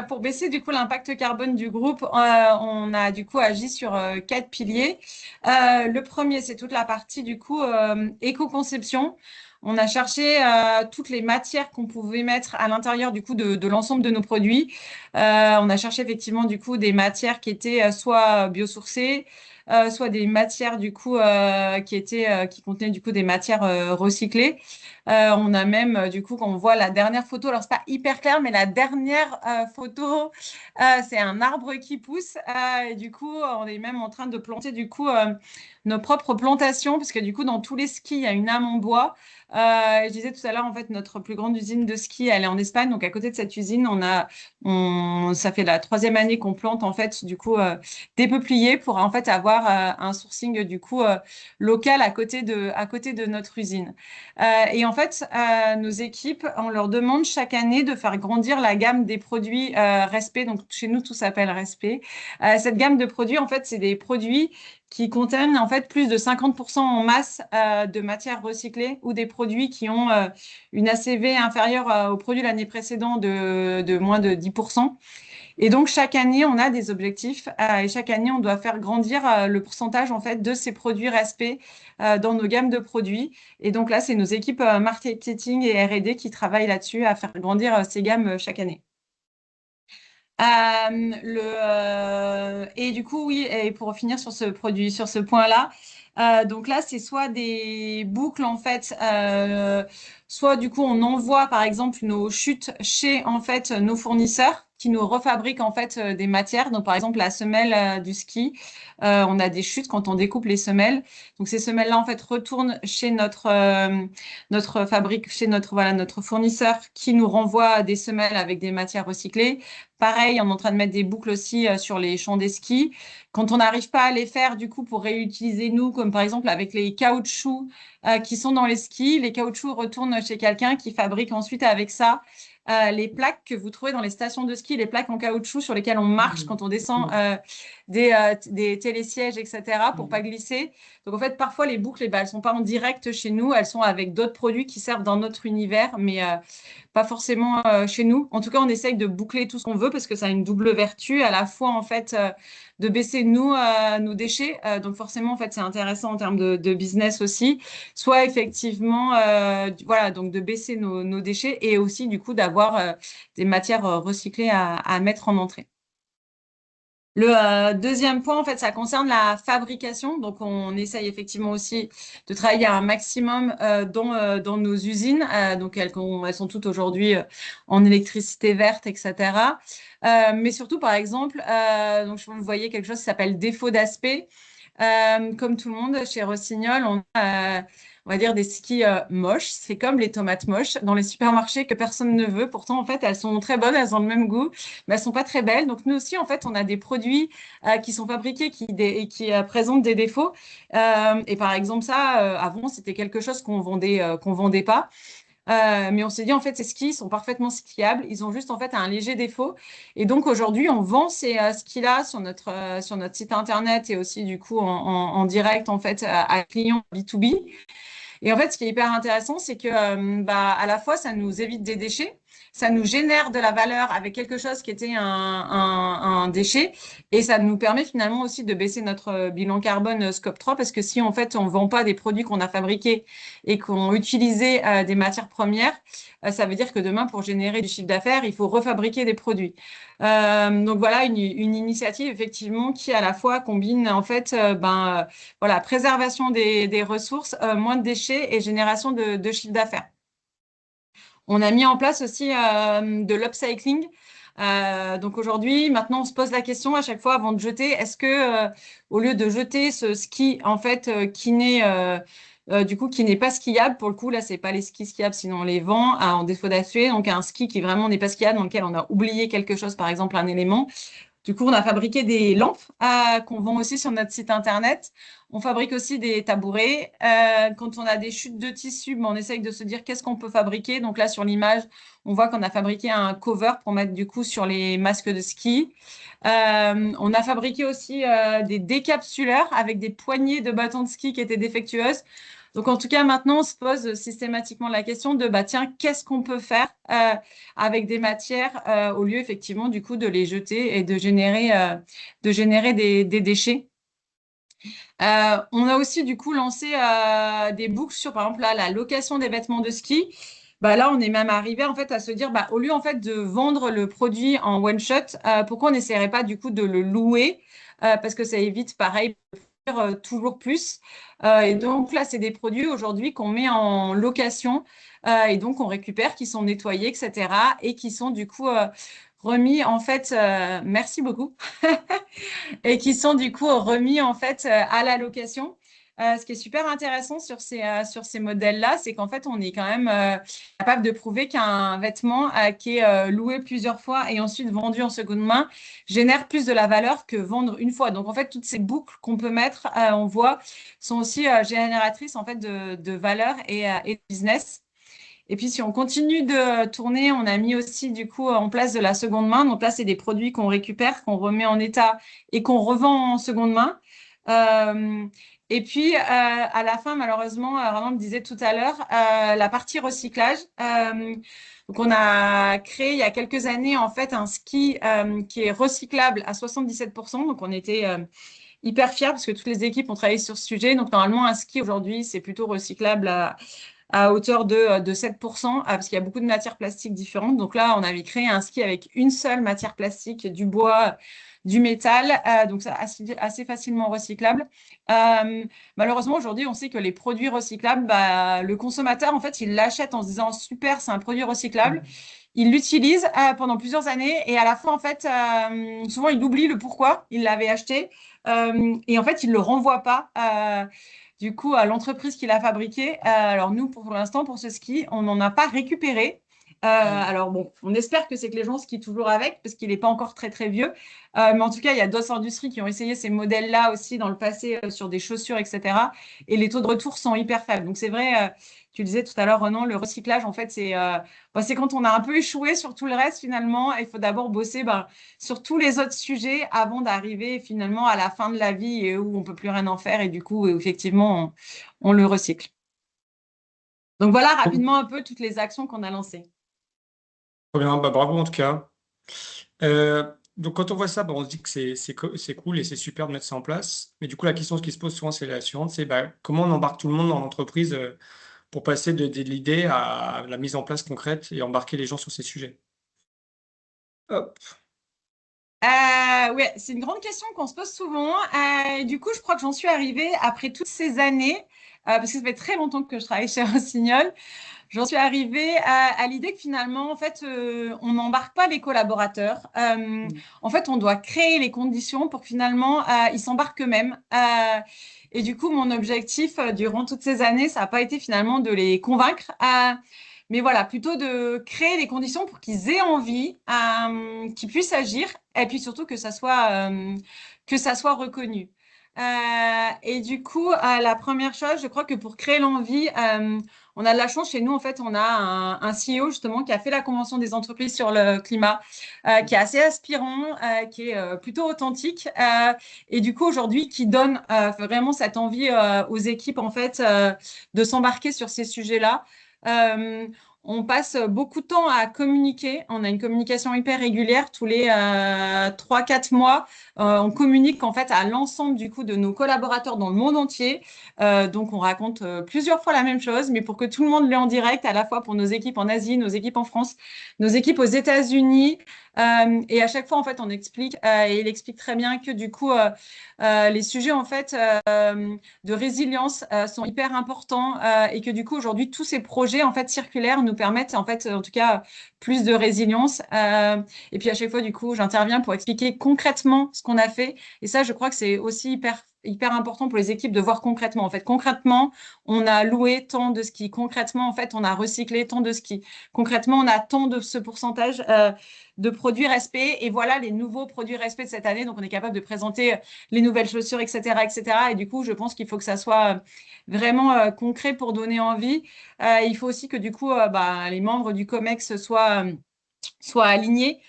Speaker 2: Pour baisser du coup l'impact carbone du groupe, on a du coup agi sur quatre piliers. Le premier, c'est toute la partie du coup éco-conception. On a cherché toutes les matières qu'on pouvait mettre à l'intérieur du coup de l'ensemble de nos produits. On a cherché effectivement du coup des matières qui étaient soit biosourcées, soit des matières du coup qui contenaient du coup des matières recyclées. On a même, du coup, quand on voit la dernière photo, alors c'est pas hyper clair, mais la dernière photo, c'est un arbre qui pousse. Et du coup, on est même en train de planter, du coup, nos propres plantations, parce que du coup, dans tous les skis, il y a une âme en bois. Je disais tout à l'heure, en fait, notre plus grande usine de ski, elle est en Espagne. Donc, à côté de cette usine, ça fait la 3e année qu'on plante, en fait, du coup, des peupliers pour, en fait, avoir un sourcing, du coup, local à côté de notre usine. Et en fait, nos équipes, on leur demande chaque année de faire grandir la gamme des produits Respect. Donc, chez nous, tout s'appelle Respect. Cette gamme de produits, en fait, c'est des produits qui contiennent en fait plus de 50% en masse de matières recyclées ou des produits qui ont une ACV inférieure au produit l'année précédente de moins de 10%. Et donc, chaque année, on a des objectifs et chaque année, on doit faire grandir le pourcentage en fait de ces produits respect dans nos gammes de produits. Et donc là, c'est nos équipes marketing et R&D qui travaillent là-dessus à faire grandir ces gammes chaque année. Et du coup, oui, et pour finir sur ce produit, sur ce point-là, donc là, c'est soit des boucles en fait, soit du coup, on envoie par exemple nos chutes chez en fait nos fournisseurs qui nous refabriquent en fait des matières. Donc par exemple, la semelle du ski, on a des chutes quand on découpe les semelles. Donc ces semelles-là en fait retournent chez notre fabrique, chez notre voilà notre fournisseur qui nous renvoie des semelles avec des matières recyclées. Pareil, on est en train de mettre des boucles aussi sur les champs des skis. Quand on n'arrive pas à les faire, du coup, pour réutiliser nous, comme par exemple avec les caoutchoucs qui sont dans les skis, les caoutchoucs retournent chez quelqu'un qui fabrique ensuite avec ça les plaques que vous trouvez dans les stations de ski, les plaques en caoutchouc sur lesquelles on marche quand on descend des télésièges, etc., pour pas glisser. Donc en fait, parfois les boucles, elles sont pas en direct chez nous, elles sont avec d'autres produits qui servent dans notre univers, mais pas forcément chez nous. En tout cas, on essaye de boucler tout ce qu'on veut parce que ça a une double vertu, à la fois en fait de baisser nos déchets. Donc forcément, en fait, c'est intéressant en termes de business aussi. Soit effectivement, voilà, donc de baisser nos déchets et aussi du coup d'avoir des matières recyclées à mettre en entrée. Le deuxième point, en fait, ça concerne la fabrication. Donc, on essaye effectivement aussi de travailler un maximum dans nos usines. Donc, elles sont toutes aujourd'hui en électricité verte, etc. Mais surtout, par exemple, donc, vous voyez quelque chose qui s'appelle défaut d'aspect. Comme tout le monde, chez Rossignol, on va dire des skis moches. C'est comme les tomates moches dans les supermarchés que personne ne veut. Pourtant, en fait, elles sont très bonnes, elles ont le même goût, mais elles sont pas très belles. Donc, nous aussi, en fait, on a des produits qui sont fabriqués et qui présentent des défauts. Et par exemple, ça, avant, c'était quelque chose qu'on vendait pas. Mais on s'est dit, en fait, ces skis sont parfaitement skiables. Ils ont juste, en fait, un léger défaut. Et donc, aujourd'hui, on vend ces skis-là sur notre site Internet et aussi, du coup, en direct, en fait, à clients B2B. Et en fait, ce qui est hyper intéressant, c'est que, bah, à la fois, ça nous évite des déchets, ça nous génère de la valeur avec quelque chose qui était un déchet, et ça nous permet finalement aussi de baisser notre bilan carbone Scope 3, parce que si en fait on ne vend pas des produits qu'on a fabriqués et qu'on utilisé des matières premières, ça veut dire que demain, pour générer du chiffre d'affaires, il faut refabriquer des produits. Donc voilà une initiative effectivement qui à la fois combine en fait voilà, préservation des ressources, moins de déchets et génération de chiffre d'affaires. On a mis en place aussi de l'upcycling. Donc aujourd'hui, maintenant, on se pose la question à chaque fois avant de jeter, est-ce que au lieu de jeter ce ski en fait qui n'est pas skiable, pour le coup, là, c'est pas les skis skiables, sinon on les vend en défaut d'acier. Donc un ski qui vraiment n'est pas skiable, dans lequel on a oublié quelque chose, par exemple un élément. Du coup, on a fabriqué des lampes qu'on vend aussi sur notre site internet. On fabrique aussi des tabourets. Quand on a des chutes de tissu, on essaye de se dire qu'est-ce qu'on peut fabriquer. Donc là, sur l'image, on voit qu'on a fabriqué un cover pour mettre du coup sur les masques de ski. On a fabriqué aussi des décapsuleurs avec des poignées de bâtons de ski qui étaient défectueuses. Donc, en tout cas, maintenant, on se pose systématiquement la question de, bah, tiens, qu'est-ce qu'on peut faire avec des matières au lieu, effectivement, du coup, de les jeter et de générer des déchets. On a aussi, du coup, lancé des books sur, par exemple, là, la location des vêtements de ski. Bah, là, on est même arrivé, en fait, à se dire, bah, au lieu, en fait, de vendre le produit en one shot, pourquoi on n'essaierait pas, du coup, de le louer parce que ça évite, pareil, toujours plus. Et donc là, c'est des produits aujourd'hui qu'on met en location et donc on récupère, qui sont nettoyés, etc. et qui sont du coup remis en fait, merci beaucoup, et qui sont du coup remis en fait à la location. Ce qui est super intéressant sur ces modèles-là, c'est qu'en fait, on est quand même capable de prouver qu'un vêtement qui est loué plusieurs fois et ensuite vendu en seconde main génère plus de la valeur que vendre une fois. Donc, en fait, toutes ces boucles qu'on peut mettre, on voit, sont aussi génératrices en fait de valeur et de business. Et puis, si on continue de tourner, on a mis aussi du coup en place de la seconde main. Donc là, c'est des produits qu'on récupère, qu'on remet en état et qu'on revend en seconde main. Euh, et puis, à la fin, malheureusement, Roland me disait tout à l'heure, la partie recyclage. Donc, on a créé il y a quelques années, en fait, un ski qui est recyclable à 77%. Donc, on était hyper fiers parce que toutes les équipes ont travaillé sur ce sujet. Donc, normalement, un ski aujourd'hui, c'est plutôt recyclable à hauteur de 7%, parce qu'il y a beaucoup de matières plastiques différentes. Donc là, on avait créé un ski avec une seule matière plastique, du bois, du métal, donc c'est assez facilement recyclable. Malheureusement, aujourd'hui, on sait que les produits recyclables, bah, le consommateur, en fait, il l'achète en se disant super, c'est un produit recyclable. Il l'utilise pendant plusieurs années et à la fin, en fait, souvent, il oublie le pourquoi il l'avait acheté et en fait, il ne le renvoie pas. Du coup, à l'entreprise qui l'a fabriqué. Alors nous, pour l'instant, pour ce ski, on n'en a pas récupéré. Alors bon, on espère que c'est que les gens skient toujours avec, parce qu'il n'est pas encore très très vieux. Mais en tout cas, il y a d'autres industries qui ont essayé ces modèles-là aussi dans le passé sur des chaussures, etc. Et les taux de retour sont hyper faibles. Donc c'est vrai, tu le disais tout à l'heure, Renan, le recyclage, en fait, c'est quand on a un peu échoué sur tout le reste finalement. Il faut d'abord bosser sur tous les autres sujets avant d'arriver finalement à la fin de la vie et où on peut plus rien en faire et du coup, effectivement, on le recycle. Donc voilà rapidement un peu toutes les actions qu'on a lancées.
Speaker 1: Trop bien, bah, bravo en tout cas. Donc quand on voit ça, bah, on se dit que c'est cool et c'est super de mettre ça en place. Mais du coup, la question qui se pose souvent, c'est la suivante, c'est bah, comment on embarque tout le monde dans l'entreprise pour passer de l'idée à la mise en place concrète et embarquer les gens sur ces sujets. Hop.
Speaker 2: Ouais, c'est une grande question qu'on se pose souvent. Du coup, je crois que j'en suis arrivée après toutes ces années, parce que ça fait très longtemps que je travaille chez Rossignol. J'en suis arrivée à l'idée que finalement, en fait, on n'embarque pas les collaborateurs. En fait, on doit créer les conditions pour que finalement, ils s'embarquent eux-mêmes. Et du coup, mon objectif durant toutes ces années, ça n'a pas été finalement de les convaincre, mais voilà, plutôt de créer les conditions pour qu'ils aient envie, qu'ils puissent agir, et puis surtout que ça soit reconnu. Et du coup, la première chose, je crois que pour créer l'envie, on a de la chance chez nous, en fait, on a un CEO justement qui a fait la Convention des entreprises sur le climat, qui est assez aspirant, qui est plutôt authentique, et du coup aujourd'hui qui donne vraiment cette envie aux équipes en fait de s'embarquer sur ces sujets-là. Euh, on passe beaucoup de temps à communiquer. On a une communication hyper régulière tous les 3-4 mois. On communique en fait à l'ensemble du coup de nos collaborateurs dans le monde entier. Donc on raconte plusieurs fois la même chose, mais pour que tout le monde l'ait en direct, à la fois pour nos équipes en Asie, nos équipes en France, nos équipes aux États-Unis. Et à chaque fois en fait on explique et il explique très bien que du coup les sujets en fait de résilience sont hyper importants et que du coup aujourd'hui tous ces projets en fait circulaires nous permettent en fait en tout cas plus de résilience et puis à chaque fois du coup j'interviens pour expliquer concrètement ce qu'on a fait et ça je crois que c'est aussi hyper important pour les équipes de voir concrètement. En fait, concrètement, on a loué tant de ski. Concrètement, en fait, on a recyclé tant de ski. Concrètement, on a tant de ce pourcentage de produits respect. Et voilà les nouveaux produits respect de cette année. Donc, on est capable de présenter les nouvelles chaussures, etc., etc. Et du coup, je pense qu'il faut que ça soit vraiment concret pour donner envie. Il faut aussi que du coup, les membres du COMEX soient alignés.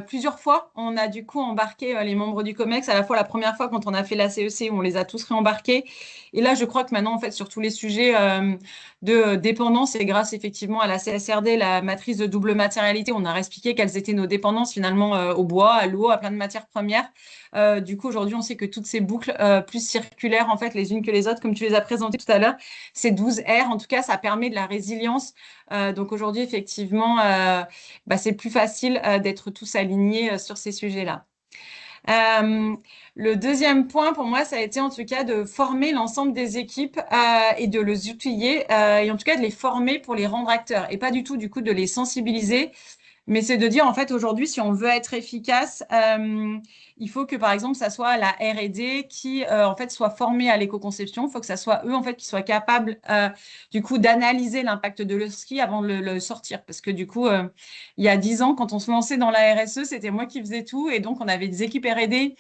Speaker 2: Plusieurs fois, on a du coup embarqué les membres du COMEX, à la fois la première fois quand on a fait la CEC, où on les a tous réembarqués. Et là, je crois que maintenant, en fait, sur tous les sujets de dépendance, et grâce effectivement à la CSRD, la matrice de double matérialité, on a expliqué quelles étaient nos dépendances finalement au bois, à l'eau, à plein de matières premières. Du coup, aujourd'hui, on sait que toutes ces boucles plus circulaires, en fait, les unes que les autres, comme tu les as présentées tout à l'heure, ces 12 R, en tout cas, ça permet de la résilience. Donc aujourd'hui, effectivement, c'est plus facile d'être tous alignés sur ces sujets-là. Euh, le deuxième point pour moi, ça a été en tout cas de former l'ensemble des équipes et de les outiller et en tout cas de les former pour les rendre acteurs et pas du tout du coup de les sensibiliser. Mais c'est de dire, en fait, aujourd'hui, si on veut être efficace, il faut que, par exemple, ça soit la R&D qui, en fait, soit formée à l'éco-conception. Il faut que ça soit eux, en fait, qui soient capables, du coup, d'analyser l'impact de leur ski avant de le sortir. Parce que, du coup, il y a 10 ans, quand on se lançait dans la RSE, c'était moi qui faisais tout. Et donc, on avait des équipes R&D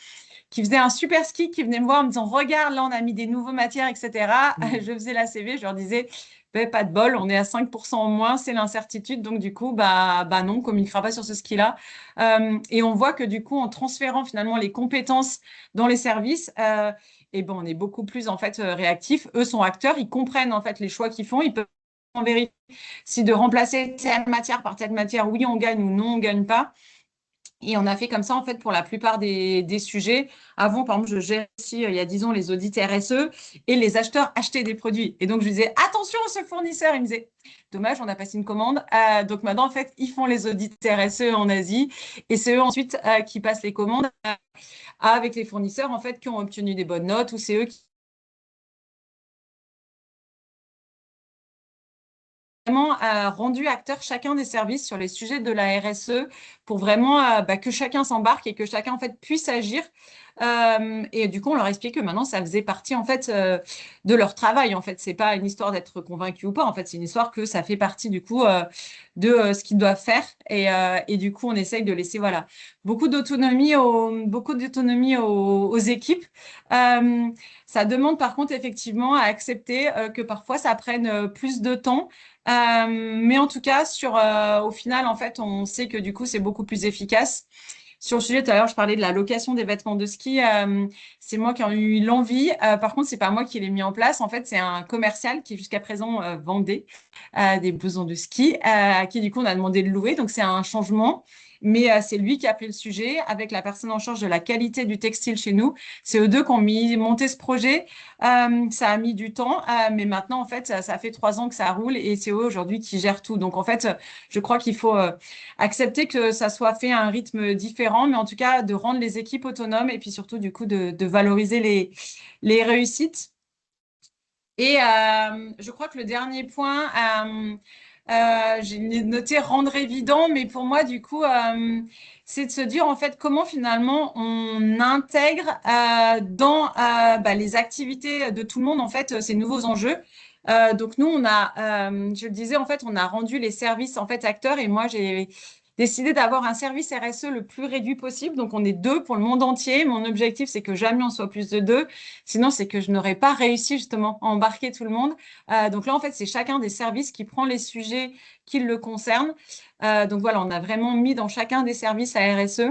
Speaker 2: qui faisaient un super ski, qui venaient me voir en me disant, regarde, là, on a mis des nouveaux matières, etc.
Speaker 1: Mm.
Speaker 2: Je faisais la CV, je leur disais, ben, pas de bol, on est à 5% en moins, c'est l'incertitude. Donc, du coup, bah non, on ne communiquera pas sur ce ski-là. Et on voit que, du coup, en transférant finalement les compétences dans les services, et ben, on est beaucoup plus, en fait, réactifs. Eux sont acteurs, ils comprennent, en fait, les choix qu'ils font. Ils peuvent en vérifier si de remplacer telle matière par telle matière, oui, on gagne ou non, on ne gagne pas. Et on a fait comme ça, en fait, pour la plupart des sujets. Avant, par exemple, je gérais aussi, il y a 10 ans, les audits RSE et les acheteurs achetaient des produits. Et donc, je disais, attention, ce fournisseur, il me disait, dommage, on a passé une commande. Donc, maintenant, en fait, ils font les audits RSE en Asie et c'est eux ensuite qui passent les commandes avec les fournisseurs, en fait, qui ont obtenu des bonnes notes ou c'est eux qui vraiment rendu acteur chacun des services sur les sujets de la RSE pour vraiment que chacun s'embarque et que chacun en fait puisse agir. Et du coup, on leur explique que maintenant, ça faisait partie en fait de leur travail. En fait, c'est pas une histoire d'être convaincu ou pas. En fait, c'est une histoire que ça fait partie du coup de ce qu'ils doivent faire. Et du coup, on essaye de laisser voilà beaucoup d'autonomie aux équipes. Euh, Ça demande par contre effectivement à accepter que parfois ça prenne plus de temps. Mais en tout cas, au final, en fait, on sait que du coup, c'est beaucoup plus efficace. Sur le sujet, tout à l'heure, je parlais de la location des vêtements de ski. C'est moi qui ai eu l'envie. Par contre, c'est pas moi qui l'ai mis en place. En fait, c'est un commercial qui jusqu'à présent vendait des blousons de ski, à qui du coup on a demandé de louer. Donc c'est un changement. Mais c'est lui qui a pris le sujet avec la personne en charge de la qualité du textile chez nous. C'est eux deux qui ont monté ce projet. Ça a mis du temps, mais maintenant, en fait, ça fait 3 ans que ça roule et c'est eux aujourd'hui qui gèrent tout. Donc, en fait, je crois qu'il faut accepter que ça soit fait à un rythme différent, mais en tout cas, de rendre les équipes autonomes et puis surtout, du coup, de valoriser les réussites. Et je crois que le dernier point, j'ai noté rendre évident, mais pour moi, du coup, c'est de se dire en fait comment finalement on intègre dans les activités de tout le monde en fait ces nouveaux enjeux. Donc nous, je le disais en fait, on a rendu les services en fait acteurs et moi j'ai décidé d'avoir un service RSE le plus réduit possible. Donc on est deux pour le monde entier. Mon objectif, c'est que jamais on soit plus de deux. Sinon, c'est que je n'aurais pas réussi justement à embarquer tout le monde. Donc là, en fait, c'est chacun des services qui prend les sujets qui le concernent. Donc voilà, on a vraiment mis dans chacun des services à RSE.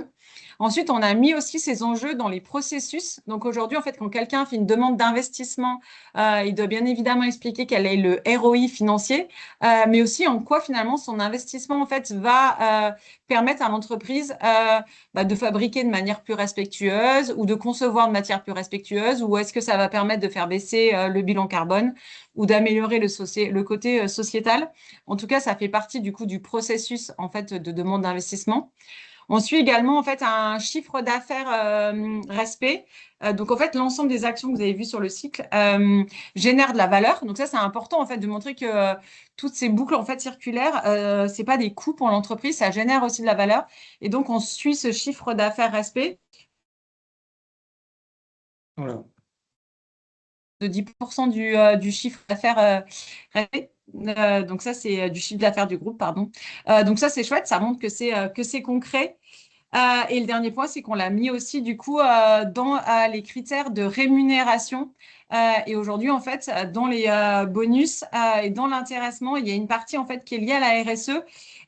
Speaker 2: Ensuite, on a mis aussi ces enjeux dans les processus. Donc aujourd'hui, en fait, quand quelqu'un fait une demande d'investissement, il doit bien évidemment expliquer quel est le ROI financier, mais aussi en quoi finalement son investissement en fait va permettre à l'entreprise de fabriquer de manière plus respectueuse ou de concevoir de matière plus respectueuse ou est-ce que ça va permettre de faire baisser le bilan carbone ou d'améliorer le côté sociétal. En tout cas, ça fait partie du coup du processus en fait de demande d'investissement. On suit également en fait un chiffre d'affaires respect. Donc en fait, l'ensemble des actions que vous avez vues sur le cycle génèrent de la valeur. Donc ça, c'est important en fait de montrer que toutes ces boucles en fait circulaires, c'est pas des coûts pour l'entreprise, ça génère aussi de la valeur. Et donc on suit ce chiffre d'affaires respect
Speaker 1: Voilà.
Speaker 2: de 10% du chiffre d'affaires respect. Donc ça, c'est du chiffre d'affaires du groupe, pardon. Donc ça, c'est chouette, ça montre que c'est concret. Et le dernier point, c'est qu'on l'a mis aussi du coup dans les critères de rémunération. Et aujourd'hui, en fait, dans les bonus et dans l'intéressement, il y a une partie en fait qui est liée à la RSE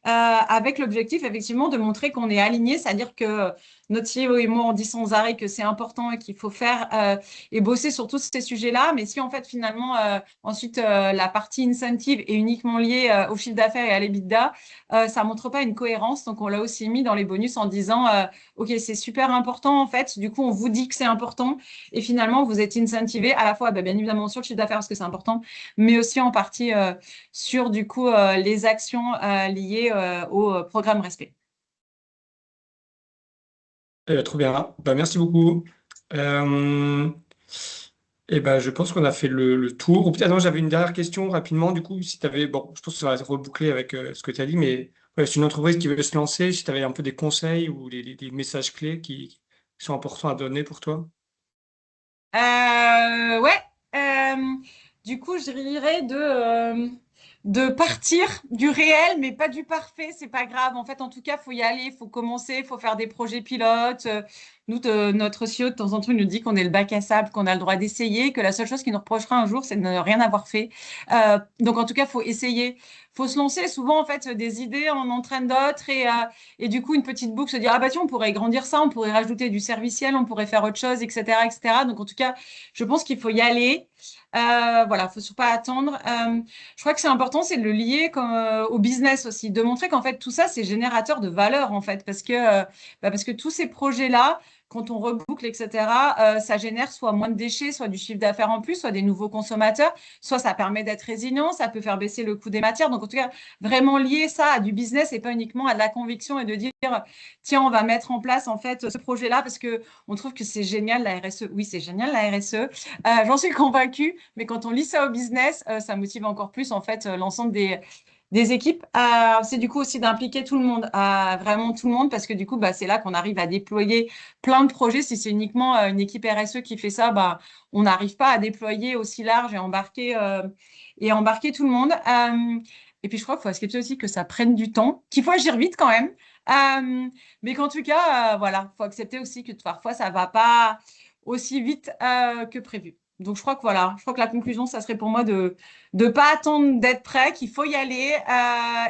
Speaker 2: avec l'objectif effectivement de montrer qu'on est aligné, c'est-à-dire que notre CEO et moi, on dit sans arrêt que c'est important et qu'il faut faire et bosser sur tous ces sujets-là. Mais si en fait finalement ensuite la partie incentive est uniquement liée au chiffre d'affaires et à l'EBITDA, ça montre pas une cohérence. Donc, on l'a aussi mis dans les bonus en disant, OK, c'est super important en fait. Du coup, on vous dit que c'est important et finalement, vous êtes incentivé à la fois, bien évidemment, sur le chiffre d'affaires parce que c'est important, mais aussi en partie sur du coup les actions liées au programme Respect.
Speaker 1: Trop bien. Bah, merci beaucoup. Euh, je pense qu'on a fait le tour. Ou peut-être, non, j'avais une dernière question rapidement. Du coup, si tu avais, bon, je pense que ça va se reboucler avec ce que tu as dit, mais ouais, c'est une entreprise qui veut se lancer. Si tu avais un peu des conseils ou des messages clés qui sont importants à donner pour toi.
Speaker 2: Ouais. euh, du coup, je dirais de partir du réel, mais pas du parfait. C'est pas grave. En fait, en tout cas, faut y aller, faut commencer, faut faire des projets pilotes. Nous, notre CEO, de temps en temps, il nous dit qu'on est le bac à sable, qu'on a le droit d'essayer, que la seule chose qu'il nous reprochera un jour, c'est de ne rien avoir fait. Donc, en tout cas, faut essayer, faut se lancer. Souvent, en fait, des idées en entraînent d'autres et du coup, une petite boucle se dire, ah bah tiens, on pourrait grandir ça, on pourrait rajouter du serviciel, on pourrait faire autre chose, etc., etc. Donc, en tout cas, je pense qu'il faut y aller. Voilà, faut surtout pas attendre. Je crois que c'est important, c'est de le lier au business aussi, de montrer qu'en fait tout ça c'est générateur de valeur en fait, parce que tous ces projets-là, quand on reboucle, etc., ça génère soit moins de déchets, soit du chiffre d'affaires en plus, soit des nouveaux consommateurs, soit ça permet d'être résilient, ça peut faire baisser le coût des matières. Donc en tout cas, vraiment lier ça à du business et pas uniquement à de la conviction et de dire tiens, on va mettre en place en fait ce projet-là parce que on trouve que c'est génial la RSE. Oui, c'est génial la RSE. J'en suis convaincue, mais quand on lit ça au business, ça motive encore plus en fait l'ensemble des équipes. C'est du coup aussi d'impliquer tout le monde, vraiment tout le monde, parce que du coup, bah, c'est là qu'on arrive à déployer plein de projets. Si c'est uniquement une équipe RSE qui fait ça, bah, on n'arrive pas à déployer aussi large et embarquer tout le monde. Et puis, je crois qu'il faut accepter aussi que ça prenne du temps, qu'il faut agir vite quand même. Mais qu'en tout cas, voilà, il faut accepter aussi que parfois, ça ne va pas aussi vite que prévu. Donc, je crois que voilà, je crois que la conclusion, ça serait pour moi de ne pas attendre d'être prêt, qu'il faut y aller.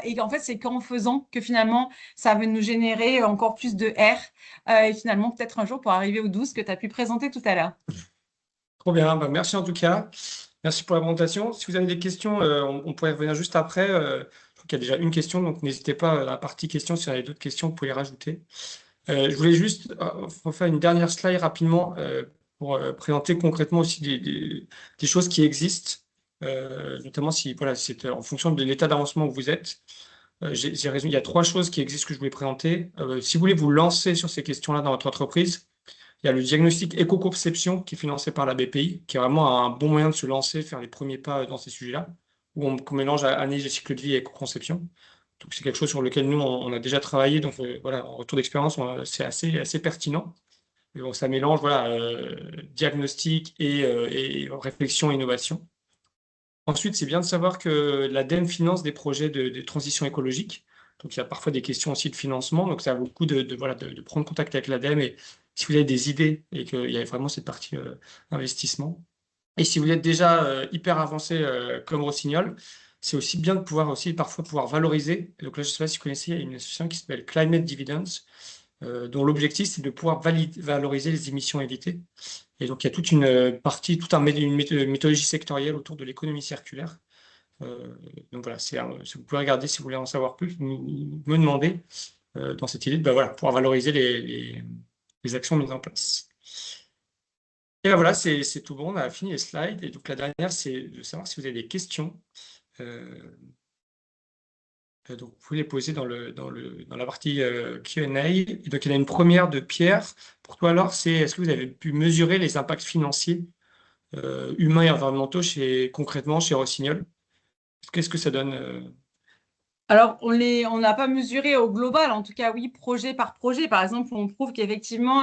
Speaker 2: Et qu'en fait, c'est qu'en faisant que finalement, ça va nous générer encore plus de R. Et finalement, peut-être un jour pour arriver aux 12 que tu as pu présenter tout à l'heure.
Speaker 1: Trop bien. Bah, merci en tout cas. Merci pour la présentation. Si vous avez des questions, on pourrait revenir juste après. Je crois qu'il y a déjà une question, donc n'hésitez pas à la partie questions. Si vous avez d'autres questions, vous pouvez les rajouter. Je voulais juste refaire une dernière slide rapidement pour présenter concrètement aussi des choses qui existent, notamment si voilà, c'est en fonction de l'état d'avancement où vous êtes. J'ai raison, il y a trois choses qui existent que je voulais présenter. Si vous voulez vous lancer sur ces questions-là dans votre entreprise, il y a le diagnostic éco-conception qui est financé par la BPI, qui est vraiment un bon moyen de se lancer, faire les premiers pas dans ces sujets-là, où on mélange analyse et cycle de vie et éco-conception. Donc, c'est quelque chose sur lequel nous, on a déjà travaillé. Donc, voilà, en retour d'expérience, c'est assez pertinent. Et bon, ça mélange voilà, diagnostic et réflexion et innovation. Ensuite, c'est bien de savoir que l'ADEME finance des projets de transition écologique. Donc, il y a parfois des questions aussi de financement. Donc, ça vaut le coup voilà, de prendre contact avec l'ADEME et si vous avez des idées et qu'il y a vraiment cette partie investissement. Et si vous êtes déjà hyper avancé comme Rossignol, c'est aussi bien de pouvoir aussi parfois pouvoir valoriser. Donc là, je ne sais pas si vous connaissez, il y a une association qui s'appelle Climate Dividends, dont l'objectif, c'est de pouvoir valoriser les émissions évitées. Et donc, il y a toute une partie, une méthodologie sectorielle autour de l'économie circulaire. Euh, donc voilà, vous pouvez regarder si vous voulez en savoir plus, me demander dans cette idée de voilà, pouvoir valoriser les actions mises en place. Et ben voilà, c'est tout bon, on a fini les slides. Et donc la dernière, c'est de savoir si vous avez des questions. Euh, donc vous pouvez les poser dans la partie Q&A. Et donc il y en a une première de Pierre. Pour toi alors, c'est est-ce que vous avez pu mesurer les impacts financiers, humains et environnementaux concrètement chez Rossignol? Qu'est-ce que ça donne
Speaker 2: Alors, on n'a pas mesuré au global, en tout cas, oui, projet par projet. Par exemple, on prouve qu'effectivement,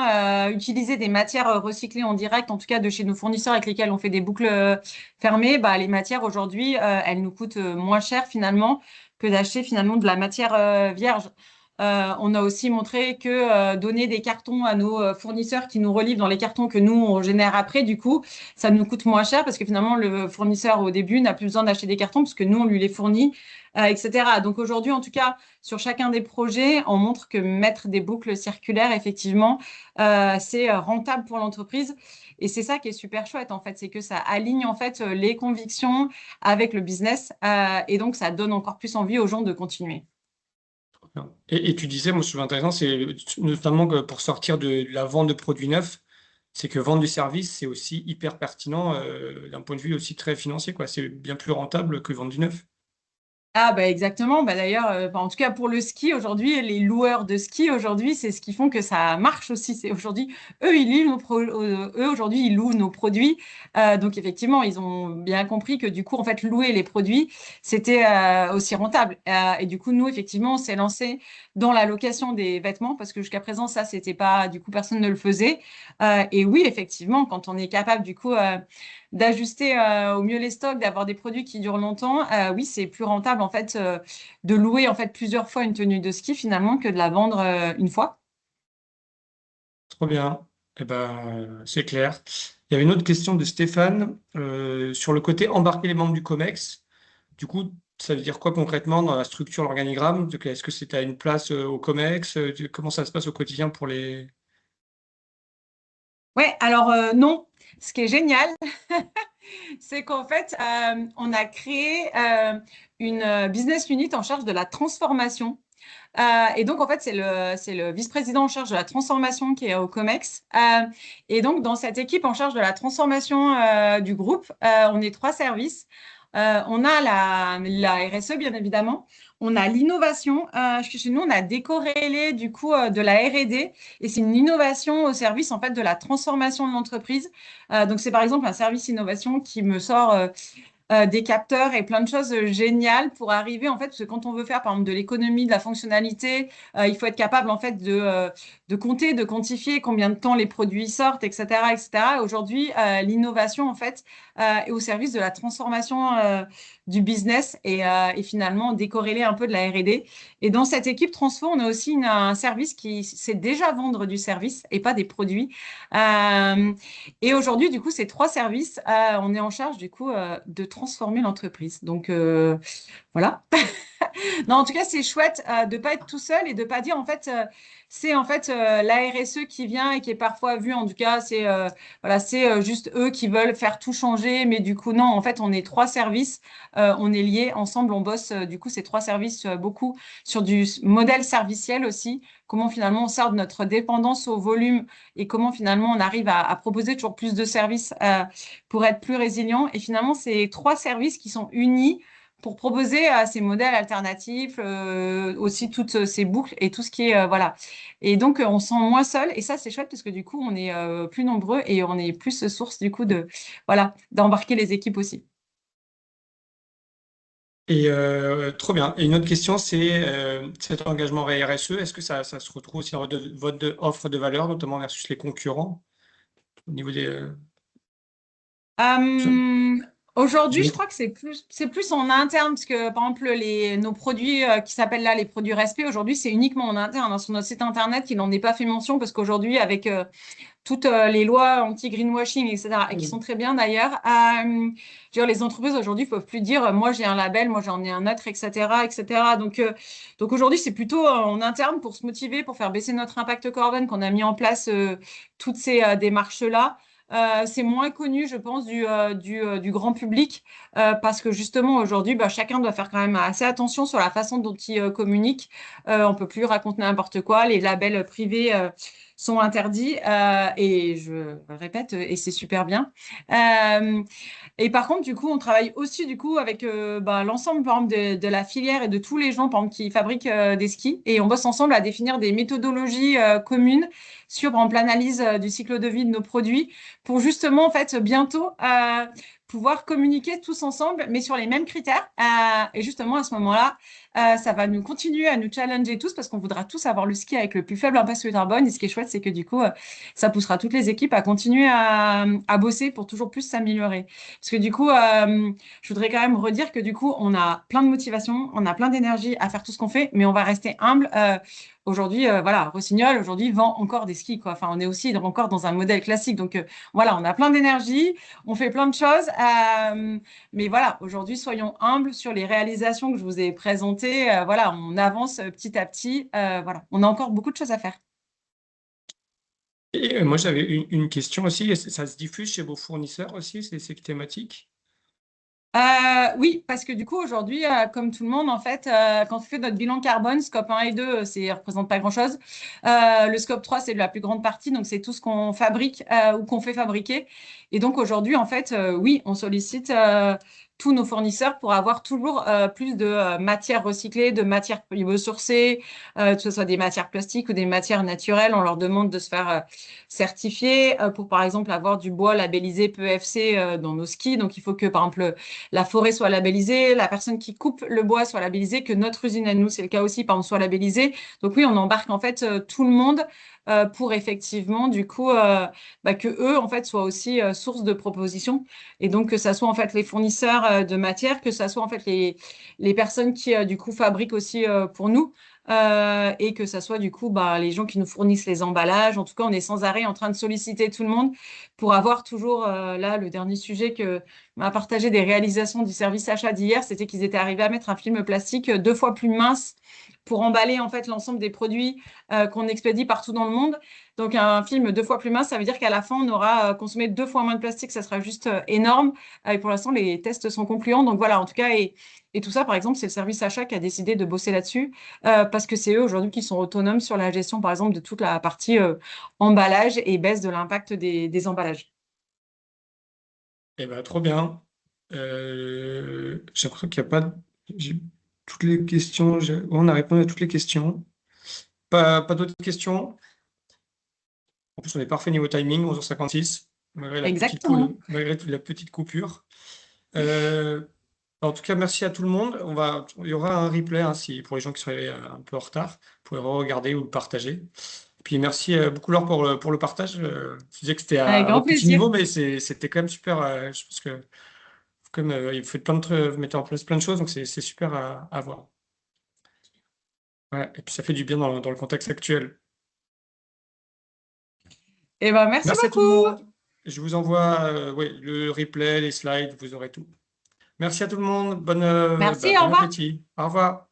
Speaker 2: utiliser des matières recyclées en direct, en tout cas de chez nos fournisseurs avec lesquels on fait des boucles fermées, bah, les matières aujourd'hui, elles nous coûtent moins cher finalement que d'acheter finalement de la matière vierge. On a aussi montré que donner des cartons à nos fournisseurs qui nous relivrent dans les cartons que nous, on génère après, du coup, ça nous coûte moins cher parce que finalement, le fournisseur au début n'a plus besoin d'acheter des cartons parce que nous, on lui les fournit etc. Donc aujourd'hui, en tout cas, sur chacun des projets, on montre que mettre des boucles circulaires, effectivement, c'est rentable pour l'entreprise. Et c'est ça qui est super chouette, en fait, c'est que ça aligne en fait les convictions avec le business et donc ça donne encore plus envie aux gens de continuer.
Speaker 1: et tu disais, moi je trouve intéressant, c'est notamment que pour sortir de la vente de produits neufs, c'est que vendre du service, c'est aussi hyper pertinent d'un point de vue aussi très financier, quoi. C'est bien plus rentable que vendre du neuf.
Speaker 2: Ah bah exactement. Bah d'ailleurs, en tout cas pour le ski aujourd'hui, les loueurs de ski aujourd'hui, c'est ce qui font que ça marche aussi. C'est aujourd'hui, eux aujourd'hui ils louent nos produits. Donc effectivement, ils ont bien compris que du coup en fait louer les produits, c'était aussi rentable. Et du coup nous effectivement on s'est lancé dans la location des vêtements parce que jusqu'à présent ça c'était pas, du coup personne ne le faisait. Et oui effectivement quand on est capable du coup d'ajuster au mieux les stocks, d'avoir des produits qui durent longtemps, oui, c'est plus rentable en fait de louer en fait plusieurs fois une tenue de ski finalement que de la vendre une fois.
Speaker 1: Trop bien. Eh ben, c'est clair. Il y avait une autre question de Stéphane sur le côté embarquer les membres du COMEX. Du coup, ça veut dire quoi concrètement dans la structure, l'organigramme? Est-ce que c'est à une place au COMEX? Comment ça se passe au quotidien pour les...
Speaker 2: Ouais, alors non, ce qui est génial, c'est qu'en fait, on a créé une business unit en charge de la transformation. Et donc, en fait, c'est le vice-président en charge de la transformation qui est au COMEX. Et donc, dans cette équipe en charge de la transformation du groupe, on est trois services. On a la RSE, bien évidemment. On a l'innovation. Chez nous, on a décorrélé du coup de la R&D et c'est une innovation au service en fait de la transformation de l'entreprise. Donc, c'est par exemple un service innovation qui me sort des capteurs et plein de choses géniales pour arriver en fait, parce que quand on veut faire par exemple de l'économie, de la fonctionnalité, il faut être capable en fait de compter, de quantifier combien de temps les produits sortent, etc., etc. Aujourd'hui, l'innovation en fait est au service de la transformation du business et finalement décorréler un peu de la R&D. Et dans cette équipe transfo, on a aussi un service qui sait déjà vendre du service et pas des produits. Euh, et aujourd'hui, du coup, ces trois services, on est en charge du coup de transformer l'entreprise. Donc voilà. Non, en tout cas, c'est chouette de pas être tout seul et de pas dire en fait c'est en fait la RSE qui vient et qui est parfois vue en tout cas c'est voilà c'est juste eux qui veulent faire tout changer mais du coup non en fait on est trois services on est liés ensemble on bosse du coup ces trois services beaucoup sur du modèle serviciel aussi comment finalement on sort de notre dépendance au volume et comment finalement on arrive à proposer toujours plus de services pour être plus résilient et finalement c'est trois services qui sont unis pour proposer ces modèles alternatifs, aussi toutes ces boucles et tout ce qui est voilà. Et donc on se sent moins seul et ça c'est chouette parce que du coup on est plus nombreux et on est plus source du coup de voilà d'embarquer les équipes aussi.
Speaker 1: Et trop bien. Et une autre question, c'est cet engagement RSE, est-ce que ça se retrouve aussi dans votre offre de valeur, notamment versus les concurrents, au niveau des...
Speaker 2: Euh, Aujourd'hui, je
Speaker 1: je-
Speaker 2: crois que c'est plus en interne, parce que par exemple, nos produits qui s'appellent là les produits respect, aujourd'hui, c'est uniquement en interne. Hein. Sur notre site internet, il n'en est pas fait mention, parce qu'aujourd'hui, avec toutes les lois anti-greenwashing, etc., et qui sont très bien d'ailleurs, je veux dire, les entreprises aujourd'hui ne peuvent plus dire moi j'ai un label, moi j'en ai un autre, etc. etc. Donc aujourd'hui, c'est plutôt en interne pour se motiver, pour faire baisser notre impact carbone qu'on a mis en place toutes ces démarches-là. C'est moins connu, je pense, du grand public parce que justement aujourd'hui, bah, chacun doit faire quand même assez attention sur la façon dont il communique. On peut plus raconter n'importe quoi. Les labels privés sont interdits et je le répète, et c'est super bien. Euh, et par contre, du coup, on travaille aussi du coup avec bah, l'ensemble par exemple, de la filière et de tous les gens par exemple, qui fabriquent des skis et on bosse ensemble à définir des méthodologies communes sur par exemple l'analyse du cycle de vie de nos produits pour justement en fait bientôt pouvoir communiquer tous ensemble mais sur les mêmes critères et justement à ce moment-là ça va nous continuer à nous challenger tous parce qu'on voudra tous avoir le ski avec le plus faible impact sur le carbone. Et ce qui est chouette, c'est que du coup, ça poussera toutes les équipes à continuer à bosser pour toujours plus s'améliorer. Parce que du coup, je voudrais quand même redire que du coup, on a plein de motivation, on a plein d'énergie à faire tout ce qu'on fait, mais on va rester humble. Aujourd'hui, voilà, Rossignol, aujourd'hui, vend encore des skis, quoi. Enfin, on est aussi encore dans un modèle classique. Donc, voilà, on a plein d'énergie, on fait plein de choses. Mais voilà, aujourd'hui, soyons humbles sur les réalisations que je vous ai présentées. Voilà, on avance petit à petit. Voilà, on a encore beaucoup de choses à faire.
Speaker 1: Et moi, j'avais une question aussi. Ça se diffuse chez vos fournisseurs aussi, ces thématiques?
Speaker 2: Oui, parce que du coup, aujourd'hui, comme tout le monde, en fait, quand on fait notre bilan carbone, scope 1 et 2, ça représente pas grand-chose. Le scope 3, c'est la plus grande partie, donc c'est tout ce qu'on fabrique ou qu'on fait fabriquer. Et donc aujourd'hui, en fait, oui, on sollicite tous nos fournisseurs pour avoir toujours plus de matières recyclées, de matières biosourcées, que ce soit des matières plastiques ou des matières naturelles. On leur demande de se faire certifier pour, par exemple, avoir du bois labellisé PEFC dans nos skis. Donc, il faut que, par exemple, la forêt soit labellisée, la personne qui coupe le bois soit labellisée, que notre usine à nous, c'est le cas aussi, par exemple, soit labellisée. Donc, oui, on embarque en fait tout le monde pour effectivement, du coup, que eux, en fait, soient aussi source de propositions. Et donc, que ça soit en fait les fournisseurs de matières, que ça soit en fait les personnes qui, du coup, fabriquent aussi pour nous. Et que ça soit du coup les gens qui nous fournissent les emballages. En tout cas, on est sans arrêt en train de solliciter tout le monde pour avoir toujours, là, le dernier sujet que m'a partagé des réalisations du service achat d'hier, c'était qu'ils étaient arrivés à mettre un film plastique 2 fois plus mince pour emballer en fait l'ensemble des produits qu'on expédie partout dans le monde. Donc un film 2 fois plus mince, ça veut dire qu'à la fin, on aura consommé 2 fois moins de plastique, ça sera juste énorme. Et pour l'instant, les tests sont concluants. Donc voilà, en tout cas, et tout ça, par exemple, c'est le service achat qui a décidé de bosser là-dessus, parce que c'est eux aujourd'hui qui sont autonomes sur la gestion, par exemple, de toute la partie emballage et baisse de l'impact des emballages.
Speaker 1: Eh ben, trop bien. J'ai l'impression qu'il n'y a pas. J'ai toutes les questions. On a répondu à toutes les questions. Pas d'autres questions. En plus, on est parfait niveau timing, 11h56,
Speaker 2: Exactement.
Speaker 1: malgré la petite coupure. Euh, En tout cas, merci à tout le monde. Il y aura un replay hein, pour les gens qui seraient un peu en retard. Vous pourrez regarder ou le partager. Et puis merci beaucoup Laure pour le partage. Je disais que c'était
Speaker 2: Avec
Speaker 1: à
Speaker 2: grand
Speaker 1: votre petit
Speaker 2: plaisir.
Speaker 1: niveau, mais c'était quand même super. Je pense que comme il fait plein de trucs, vous mettez en place plein de choses, donc c'est super à voir. Ouais, et puis ça fait du bien dans le contexte actuel.
Speaker 2: Et ben, merci
Speaker 1: Merci à tout le
Speaker 2: beaucoup.
Speaker 1: monde. Je vous envoie ouais, le replay, les slides, vous aurez tout. Merci à tout le monde.
Speaker 2: Merci, au
Speaker 1: Bon
Speaker 2: revoir.
Speaker 1: appétit. Au revoir.